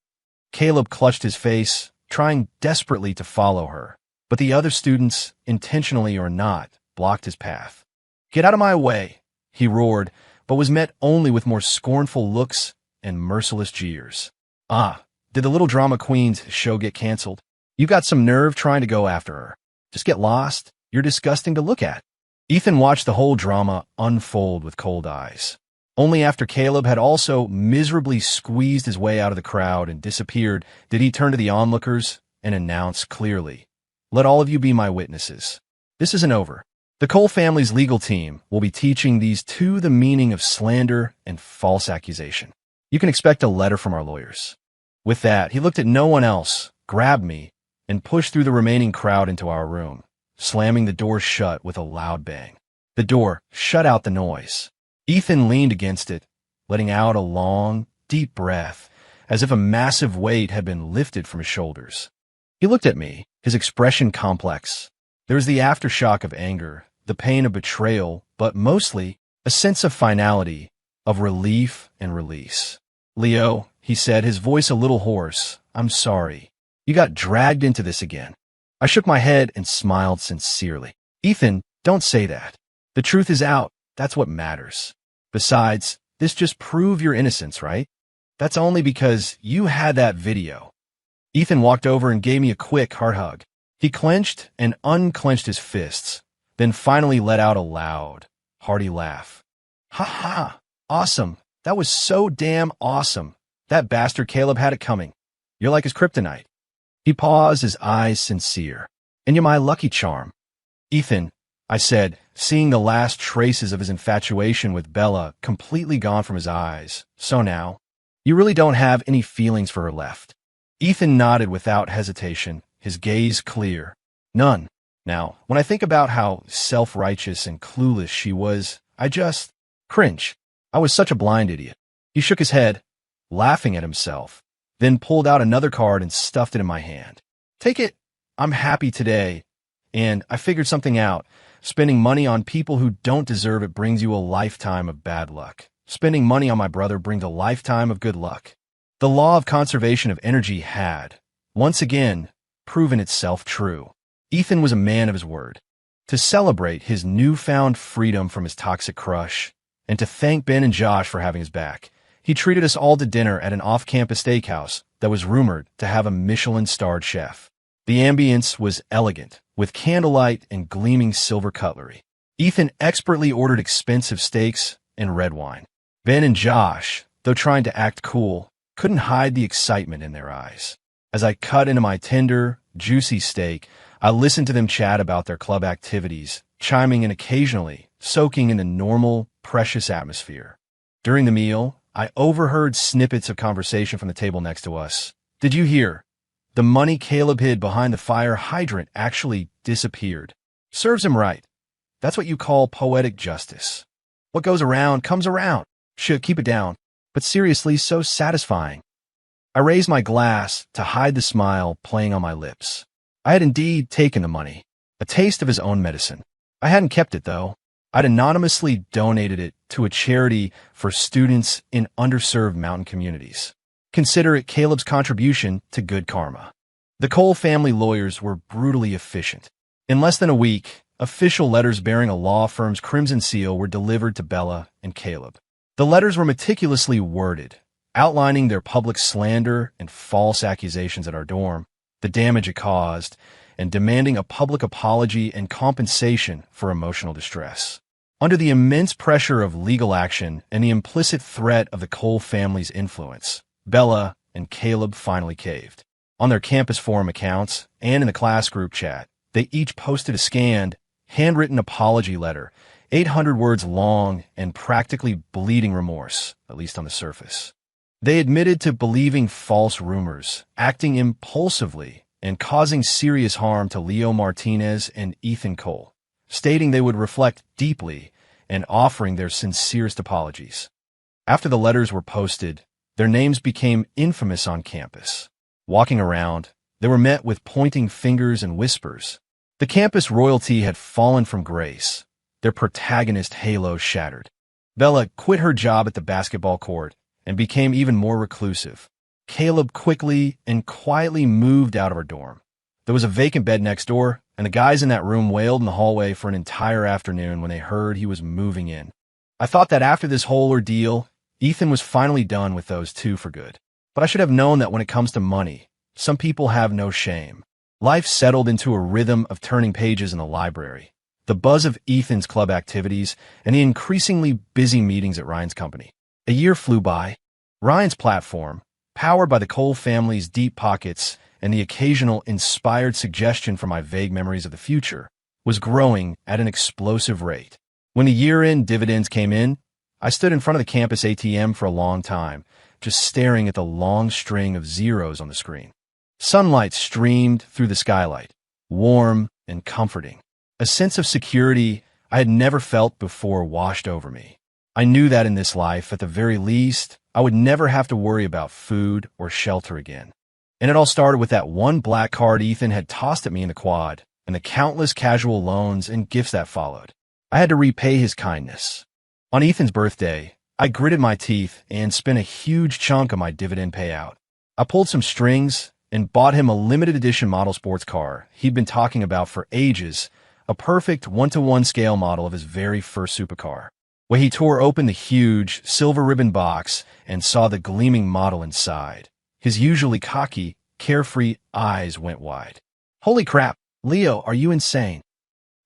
Caleb clutched his face, trying desperately to follow her, but the other students, intentionally or not, blocked his path. "Get out of my way," he roared, but was met only with more scornful looks and merciless jeers. "Ah, Did the little drama queen's show get canceled? You got some nerve trying to go after her. Just get lost. You're disgusting to look at. Ethan watched the whole drama unfold with cold eyes. Only after Caleb had also miserably squeezed his way out of the crowd and disappeared did he turn to the onlookers and announce clearly, "Let all of you be my witnesses. This isn't over. The Cole family's legal team will be teaching these two the meaning of slander and false accusation. You can expect a letter from our lawyers." With that, he looked at no one else, grabbed me, and pushed through the remaining crowd into our room, slamming the door shut with a loud bang. The door shut out the noise. Ethan leaned against it, letting out a long, deep breath, as if a massive weight had been lifted from his shoulders. He looked at me, his expression complex. There was the aftershock of anger, the pain of betrayal, but mostly a sense of finality, of relief and release. "Leo," he said, his voice a little hoarse, "I'm sorry. You got dragged into this again." I shook my head and smiled sincerely. "Ethan, don't say that. The truth is out. That's what matters. Besides, this just proved your innocence, right? That's only because you had that video." Ethan walked over and gave me a quick heart hug. He clenched and unclenched his fists, then finally let out a loud, hearty laugh. "Ha ha! Awesome! That was so damn awesome! That bastard Caleb had it coming. You're like his kryptonite." He paused, his eyes sincere. "And you're my lucky charm." "Ethan," I said, seeing the last traces of his infatuation with Bella completely gone from his eyes. "So now, you really don't have any feelings for her left?" Ethan nodded without hesitation, his gaze clear. "None. Now, when I think about how self-righteous and clueless she was, I just cringe. I was such a blind idiot." He shook his head, laughing at himself, then pulled out another card and stuffed it in my hand. "Take it. I'm happy today, and I figured something out. Spending money on people who don't deserve it brings you a lifetime of bad luck. Spending money on my brother brings a lifetime of good luck." The law of conservation of energy had, once again, proven itself true. Ethan was a man of his word. To celebrate his newfound freedom from his toxic crush, and to thank Ben and Josh for having his back, he treated us all to dinner at an off-campus steakhouse that was rumored to have a Michelin-starred chef. The ambience was elegant, with candlelight and gleaming silver cutlery. Ethan expertly ordered expensive steaks and red wine. Ben and Josh, though trying to act cool, couldn't hide the excitement in their eyes. As I cut into my tender, juicy steak, I listened to them chat about their club activities, chiming in occasionally, soaking in the normal, precious atmosphere. During the meal, I overheard snippets of conversation from the table next to us. "Did you hear? The money Caleb hid behind the fire hydrant actually disappeared. Serves him right. That's what you call poetic justice. What goes around comes around. Should keep it down. But seriously, so satisfying." I raised my glass to hide the smile playing on my lips. I had indeed taken the money, a taste of his own medicine. I hadn't kept it, though. I'd anonymously donated it to a charity for students in underserved mountain communities. Consider it Caleb's contribution to good karma. The Cole family lawyers were brutally efficient. In less than a week, official letters bearing a law firm's crimson seal were delivered to Bella and Caleb. The letters were meticulously worded, outlining their public slander and false accusations at our dorm, the damage it caused, and demanding a public apology and compensation for emotional distress. Under the immense pressure of legal action and the implicit threat of the Cole family's influence, Bella and Caleb finally caved. On their campus forum accounts and in the class group chat, they each posted a scanned, handwritten apology letter, 800 words long and practically bleeding remorse, at least on the surface. They admitted to believing false rumors, acting impulsively, and causing serious harm to Leo Martinez and Ethan Cole, stating they would reflect deeply and offering their sincerest apologies. After the letters were posted, their names became infamous on campus. Walking around, they were met with pointing fingers and whispers. The campus royalty had fallen from grace, their protagonist halo shattered. Bella quit her job at the basketball court and became even more reclusive. Caleb quickly and quietly moved out of her dorm. There was a vacant bed next door, and the guys in that room wailed in the hallway for an entire afternoon when they heard he was moving in. I thought that after this whole ordeal, Ethan was finally done with those two for good. But I should have known that when it comes to money, some people have no shame. Life settled into a rhythm of turning pages in the library, the buzz of Ethan's club activities, and the increasingly busy meetings at Ryan's company. A year flew by. Ryan's platform, powered by the Cole family's deep pockets and the occasional inspired suggestion from my vague memories of the future, was growing at an explosive rate. When the year-end dividends came in, I stood in front of the campus ATM for a long time, just staring at the long string of zeros on the screen. Sunlight streamed through the skylight, warm and comforting. A sense of security I had never felt before washed over me. I knew that in this life, at the very least, I would never have to worry about food or shelter again. And it all started with that one black card Ethan had tossed at me in the quad, and the countless casual loans and gifts that followed. I had to repay his kindness. On Ethan's birthday, I gritted my teeth and spent a huge chunk of my dividend payout. I pulled some strings and bought him a limited edition model sports car he'd been talking about for ages, a perfect 1-to-1 scale model of his very first supercar. When he tore open the huge, silver ribbon box and saw the gleaming model inside, his usually cocky, carefree eyes went wide. "Holy crap, Leo, are you insane?"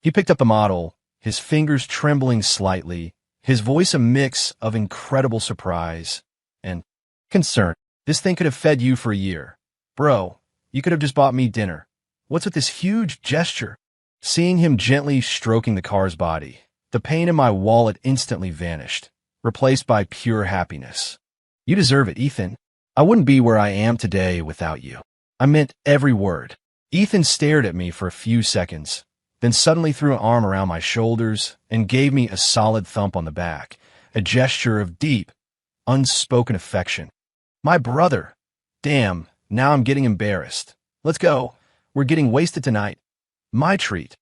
He picked up the model, his fingers trembling slightly, his voice a mix of incredible surprise and concern. "This thing could have fed you for a year. Bro, you could have just bought me dinner. What's with this huge gesture?" Seeing him gently stroking the car's body, the pain in my wallet instantly vanished, replaced by pure happiness. "You deserve it, Ethan. I wouldn't be where I am today without you." I meant every word. Ethan stared at me for a few seconds, then suddenly threw an arm around my shoulders and gave me a solid thump on the back, a gesture of deep, unspoken affection. "My brother. Damn, now I'm getting embarrassed. Let's go. We're getting wasted tonight. My treat."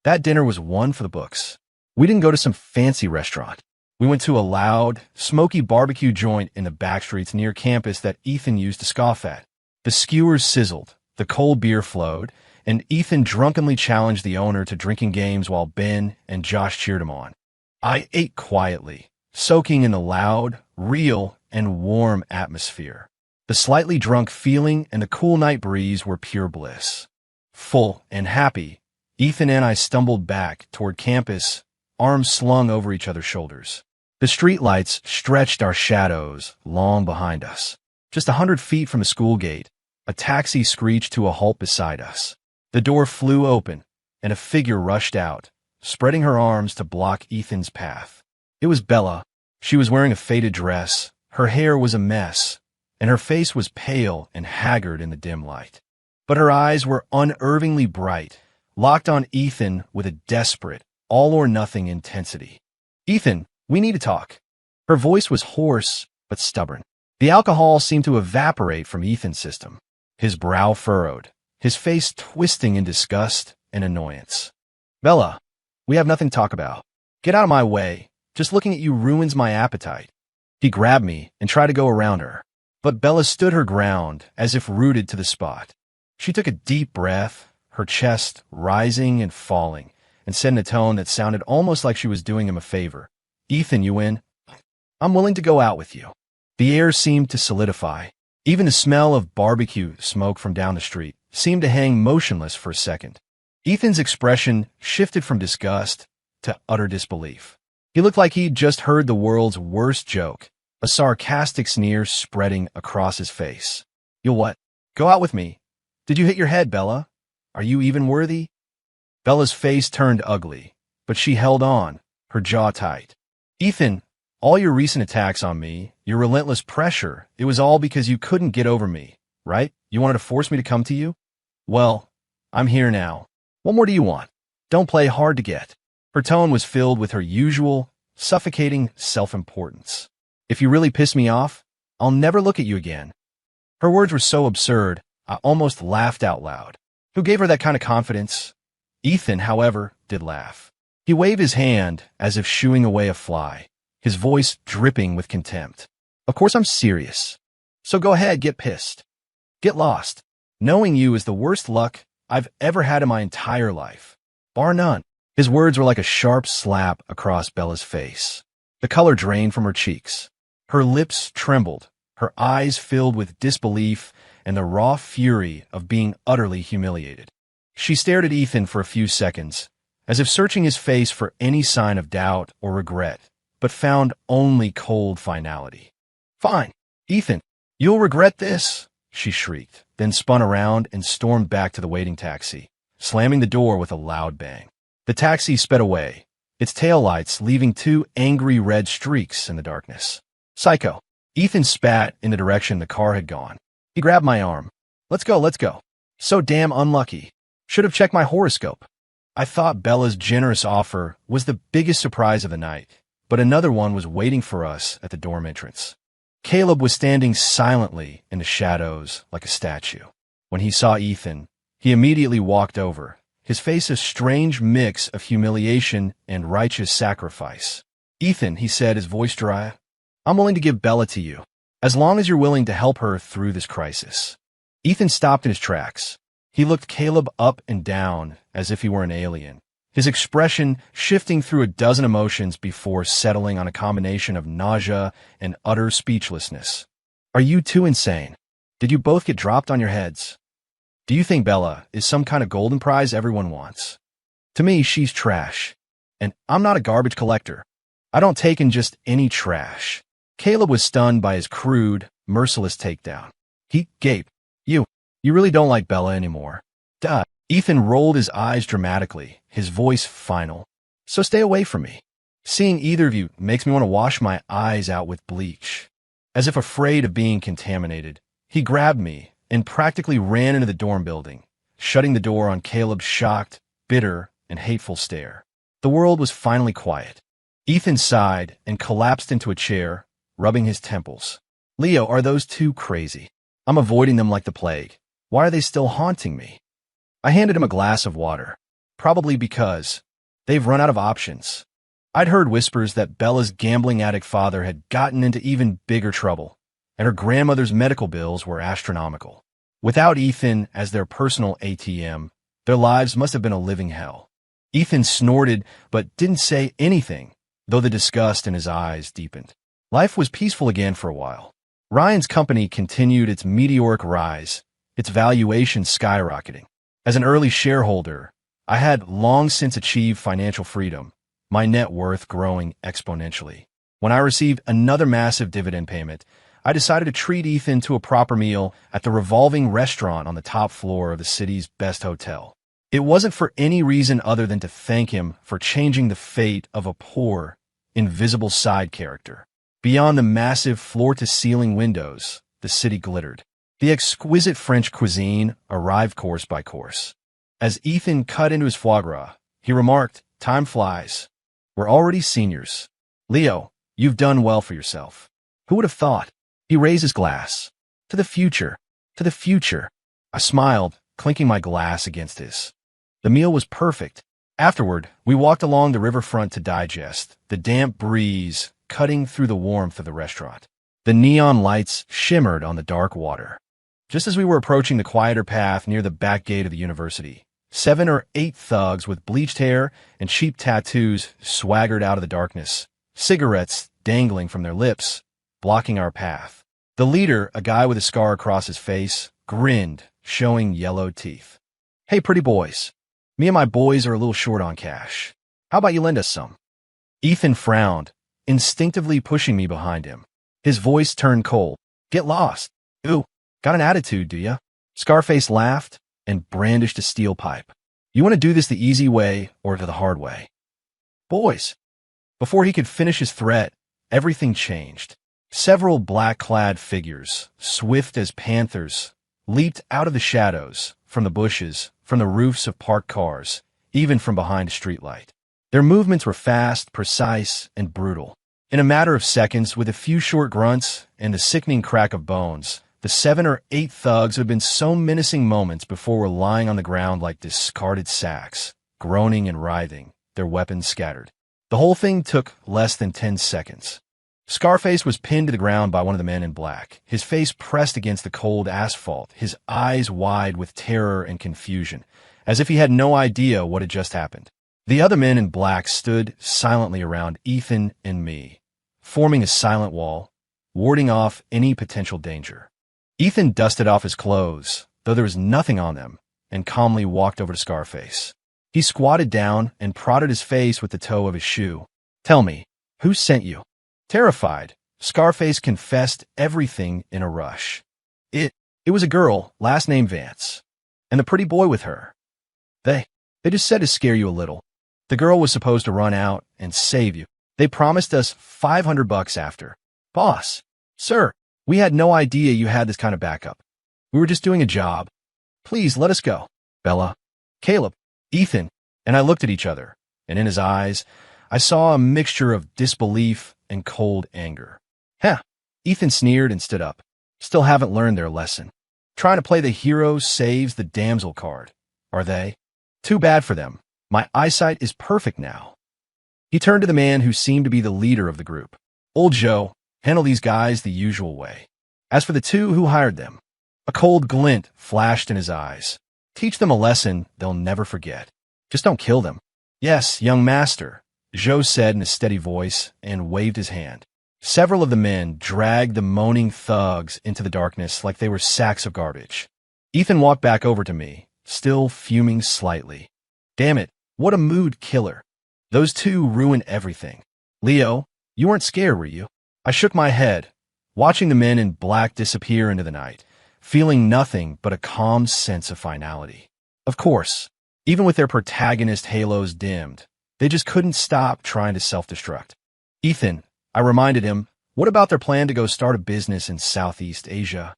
That dinner was one for the books. We didn't go to some fancy restaurant. We went to a loud, smoky barbecue joint in the back streets near campus that Ethan used to scoff at. The skewers sizzled, the cold beer flowed, and Ethan drunkenly challenged the owner to drinking games while Ben and Josh cheered him on. I ate quietly, soaking in the loud, real, and warm atmosphere. The slightly drunk feeling and the cool night breeze were pure bliss. Full and happy, Ethan and I stumbled back toward campus, arms slung over each other's shoulders. The streetlights stretched our shadows long behind us. Just 100 feet from the school gate, a taxi screeched to a halt beside us. The door flew open, and a figure rushed out, spreading her arms to block Ethan's path. It was Bella. She was wearing a faded dress, her hair was a mess, and her face was pale and haggard in the dim light. But her eyes were unervingly bright, locked on Ethan with a desperate, all-or-nothing intensity. "Ethan, we need to talk." Her voice was hoarse but stubborn. The alcohol seemed to evaporate from Ethan's system. His brow furrowed, his face twisting in disgust and annoyance. "Bella, we have nothing to talk about. Get out of my way. Just looking at you ruins my appetite." He grabbed me and tried to go around her, but Bella stood her ground as if rooted to the spot. She took a deep breath, her chest rising and falling, and said in a tone that sounded almost like she was doing him a favor, "Ethan, you in? I'm willing to go out with you." The air seemed to solidify. Even the smell of barbecue smoke from down the street seemed to hang motionless for a second. Ethan's expression shifted from disgust to utter disbelief. He looked like he'd just heard the world's worst joke, a sarcastic sneer spreading across his face. "You'll what? Go out with me? Did you hit your head, Bella? Are you even worthy?" Bella's face turned ugly, but she held on, her jaw tight. "Ethan, all your recent attacks on me, your relentless pressure, it was all because you couldn't get over me, right? You wanted to force me to come to you? Well, I'm here now. What more do you want? Don't play hard to get." Her tone was filled with her usual, suffocating self-importance. "If you really piss me off, I'll never look at you again." Her words were so absurd, I almost laughed out loud. Who gave her that kind of confidence? Ethan, however, did laugh. He waved his hand as if shooing away a fly, his voice dripping with contempt. "Of course I'm serious. So go ahead, get pissed. Get lost. Knowing you is the worst luck I've ever had in my entire life. Bar none." His words were like a sharp slap across Bella's face. The color drained from her cheeks. Her lips trembled, her eyes filled with disbelief and the raw fury of being utterly humiliated. She stared at Ethan for a few seconds, as if searching his face for any sign of doubt or regret, but found only cold finality. "Fine, Ethan, you'll regret this," she shrieked, then spun around and stormed back to the waiting taxi, slamming the door with a loud bang. The taxi sped away, its taillights leaving two angry red streaks in the darkness. "Psycho." Ethan spat in the direction the car had gone. He grabbed my arm. Let's go, let's go." "So damn unlucky. Should have checked my horoscope." I thought Bella's generous offer was the biggest surprise of the night, but another one was waiting for us at the dorm entrance. Caleb was standing silently in the shadows like a statue. When he saw Ethan, he immediately walked over, his face a strange mix of humiliation and righteous sacrifice. "Ethan," he said, his voice dry, "I'm willing to give Bella to you, as long as you're willing to help her through this crisis." Ethan stopped in his tracks. He looked Caleb up and down as if he were an alien, his expression shifting through a dozen emotions before settling on a combination of nausea and utter speechlessness. "Are you two insane? Did you both get dropped on your heads? Do you think Bella is some kind of golden prize everyone wants? To me, she's trash. And I'm not a garbage collector. I don't take in just any trash." Caleb was stunned by his crude, merciless takedown. He gaped. You really don't like Bella anymore." "Duh." Ethan rolled his eyes dramatically, his voice final. "So stay away from me. Seeing either of you makes me want to wash my eyes out with bleach." As if afraid of being contaminated, he grabbed me and practically ran into the dorm building, shutting the door on Caleb's shocked, bitter, and hateful stare. The world was finally quiet. Ethan sighed and collapsed into a chair, rubbing his temples. "Leo, are those two crazy? I'm avoiding them like the plague. Why are they still haunting me?" I handed him a glass of water. "Probably because they've run out of options." I'd heard whispers that Bella's gambling addict father had gotten into even bigger trouble, and her grandmother's medical bills were astronomical. Without Ethan as their personal ATM, their lives must have been a living hell. Ethan snorted but didn't say anything, though the disgust in his eyes deepened. Life was peaceful again for a while. Ryan's company continued its meteoric rise, its valuation skyrocketing. As an early shareholder, I had long since achieved financial freedom, my net worth growing exponentially. When I received another massive dividend payment, I decided to treat Ethan to a proper meal at the revolving restaurant on the top floor of the city's best hotel. It wasn't for any reason other than to thank him for changing the fate of a poor, invisible side character. Beyond the massive floor-to-ceiling windows, the city glittered. The exquisite French cuisine arrived course by course. As Ethan cut into his foie gras, he remarked, "Time flies. We're already seniors. Leo, you've done well for yourself. Who would have thought?" He raised his glass. "To the future. To the future." I smiled, clinking my glass against his. The meal was perfect. Afterward, we walked along the riverfront to digest, the damp breeze cutting through the warmth of the restaurant. The neon lights shimmered on the dark water. Just as we were approaching the quieter path near the back gate of the university, 7 or 8 thugs with bleached hair and cheap tattoos swaggered out of the darkness, cigarettes dangling from their lips, blocking our path. The leader, a guy with a scar across his face, grinned, showing yellowed teeth. "Hey, pretty boys. Me and my boys are a little short on cash. How about you lend us some?" Ethan frowned, instinctively pushing me behind him. His voice turned cold. "Get lost. Ooh, got an attitude, do ya?" Scarface laughed and brandished a steel pipe. "You want to do this the easy way or the hard way?" "Boys." Before he could finish his threat, everything changed. Several black-clad figures, swift as panthers, leaped out of the shadows, from the bushes, from the roofs of parked cars, even from behind a streetlight. Their movements were fast, precise, and brutal. In a matter of seconds, with a few short grunts and the sickening crack of bones, the 7 or 8 thugs who had been so menacing moments before were lying on the ground like discarded sacks, groaning and writhing, their weapons scattered. The whole thing took less than 10 seconds. Scarface was pinned to the ground by one of the men in black, his face pressed against the cold asphalt, his eyes wide with terror and confusion, as if he had no idea what had just happened. The other men in black stood silently around Ethan and me, forming a silent wall, warding off any potential danger. Ethan dusted off his clothes, though there was nothing on them, and calmly walked over to Scarface. He squatted down and prodded his face with the toe of his shoe. "Tell me, who sent you?" Terrified, Scarface confessed everything in a rush. It was a girl, last name Vance, and the pretty boy with her. They just said to scare you a little. The girl was supposed to run out and save you. They promised us $500 after. Boss, sir, we had no idea you had this kind of backup. We were just doing a job. Please let us go. Bella, Caleb, Ethan, and I looked at each other, and in his eyes, I saw a mixture of disbelief and cold anger. Huh. Ethan sneered and stood up. Still haven't learned their lesson. Trying to play the hero saves the damsel card, are they? Too bad for them. My eyesight is perfect now. He turned to the man who seemed to be the leader of the group. Old Joe, handle these guys the usual way. As for the two who hired them, a cold glint flashed in his eyes. Teach them a lesson they'll never forget. Just don't kill them. Yes, young master, Joe said in a steady voice and waved his hand. Several of the men dragged the moaning thugs into the darkness like they were sacks of garbage. Ethan walked back over to me, still fuming slightly. Damn it, what a mood killer. Those two ruined everything. Leo, you weren't scared, were you? I shook my head, watching the men in black disappear into the night, feeling nothing but a calm sense of finality. Of course, even with their protagonist halos dimmed, they just couldn't stop trying to self-destruct. Ethan, I reminded him, what about their plan to go start a business in Southeast Asia?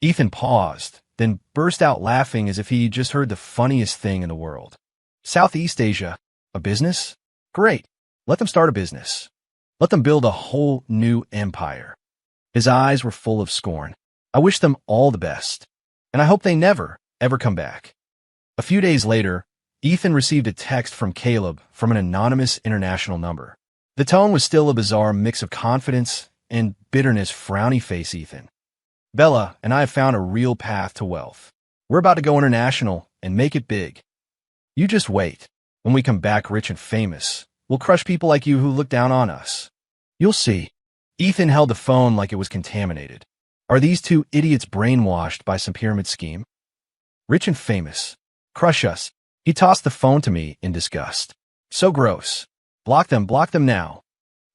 Ethan paused, then burst out laughing as if he just heard the funniest thing in the world. Southeast Asia? A business? Great. Let them start a business. Let them build a whole new empire. His eyes were full of scorn. I wish them all the best, and I hope they never, ever come back. A few days later, Ethan received a text from Caleb from an anonymous international number. The tone was still a bizarre mix of confidence and bitterness. Frowny face, Ethan. Bella and I have found a real path to wealth. We're about to go international and make it big. You just wait. When we come back rich and famous, we'll crush people like you who look down on us. You'll see. Ethan held the phone like it was contaminated. Are these two idiots brainwashed by some pyramid scheme? Rich and famous. Crush us. He tossed the phone to me in disgust. So gross. Block them now.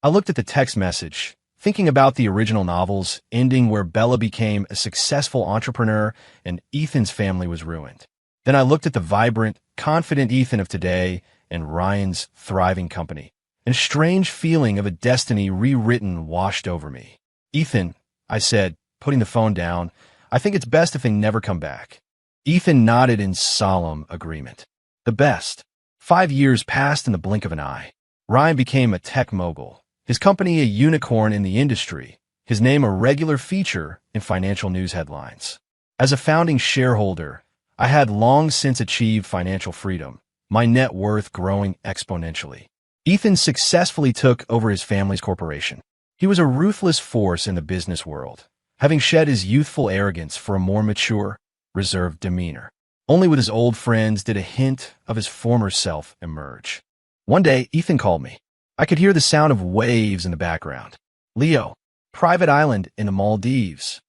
I looked at the text message, thinking about the original novel's ending where Bella became a successful entrepreneur and Ethan's family was ruined. Then I looked at the vibrant, confident Ethan of today and Ryan's thriving company, and a strange feeling of a destiny rewritten washed over me. Ethan, I said, putting the phone down, I think it's best if they never come back. Ethan nodded in solemn agreement. The best. 5 years passed in the blink of an eye. Ryan became a tech mogul, his company a unicorn in the industry, his name a regular feature in financial news headlines. As a founding shareholder, I had long since achieved financial freedom, my net worth growing exponentially. Ethan successfully took over his family's corporation. He was a ruthless force in the business world, having shed his youthful arrogance for a more mature, reserved demeanor. Only with his old friends did a hint of his former self emerge. One day, Ethan called me. I could hear the sound of waves in the background. Leo, private island in the Maldives.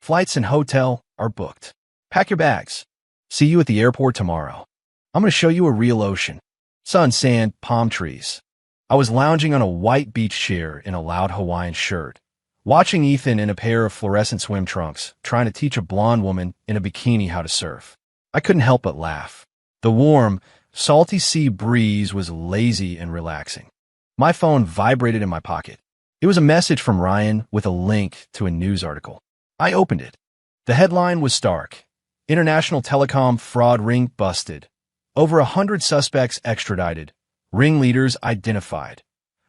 Flights and hotel are booked. Pack your bags. See you at the airport tomorrow. I'm going to show you a real ocean. Sun, sand, palm trees. I was lounging on a white beach chair in a loud Hawaiian shirt, watching Ethan in a pair of fluorescent swim trunks, trying to teach a blonde woman in a bikini how to surf. I couldn't help but laugh. The warm, salty sea breeze was lazy and relaxing. My phone vibrated in my pocket. It was a message from Ryan with a link to a news article. I opened it. The headline was stark. International telecom fraud ring busted. Over 100 suspects extradited. Ringleaders identified.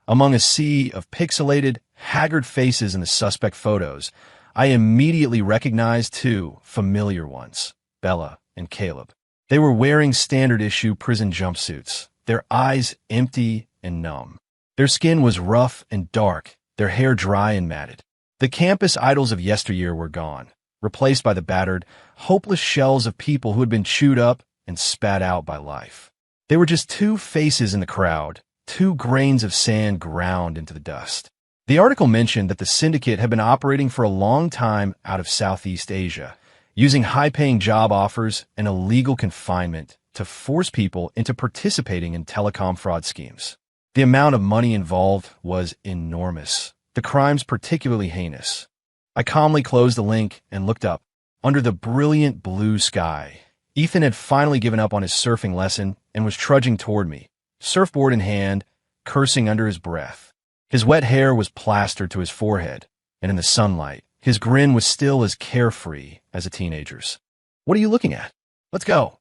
Among a sea of pixelated, haggard faces in the suspect photos, I immediately recognized two familiar ones, Bella and Caleb. They were wearing standard-issue prison jumpsuits, their eyes empty and numb. Their skin was rough and dark, their hair dry and matted. The campus idols of yesteryear were gone, replaced by the battered, hopeless shells of people who had been chewed up and spat out by life. They were just two faces in the crowd, two grains of sand ground into the dust. The article mentioned that the syndicate had been operating for a long time out of Southeast Asia, using high-paying job offers and illegal confinement to force people into participating in telecom fraud schemes. The amount of money involved was enormous, the crimes particularly heinous. I calmly closed the link and looked up. Under the brilliant blue sky, Ethan had finally given up on his surfing lesson and was trudging toward me, surfboard in hand, cursing under his breath. His wet hair was plastered to his forehead, and in the sunlight, his grin was still as carefree as a teenager's. "What are you looking at? Let's go.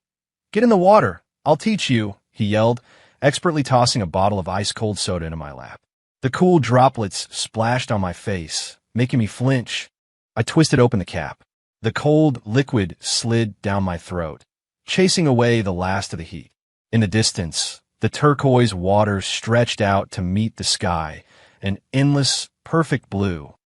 Get in the water. I'll teach you," he yelled, expertly tossing a bottle of ice-cold soda into my lap. The cool droplets splashed on my face, making me flinch. I twisted open the cap. The cold liquid slid down my throat, chasing away the last of the heat. In the distance, the turquoise water stretched out to meet the sky, an endless, perfect blue.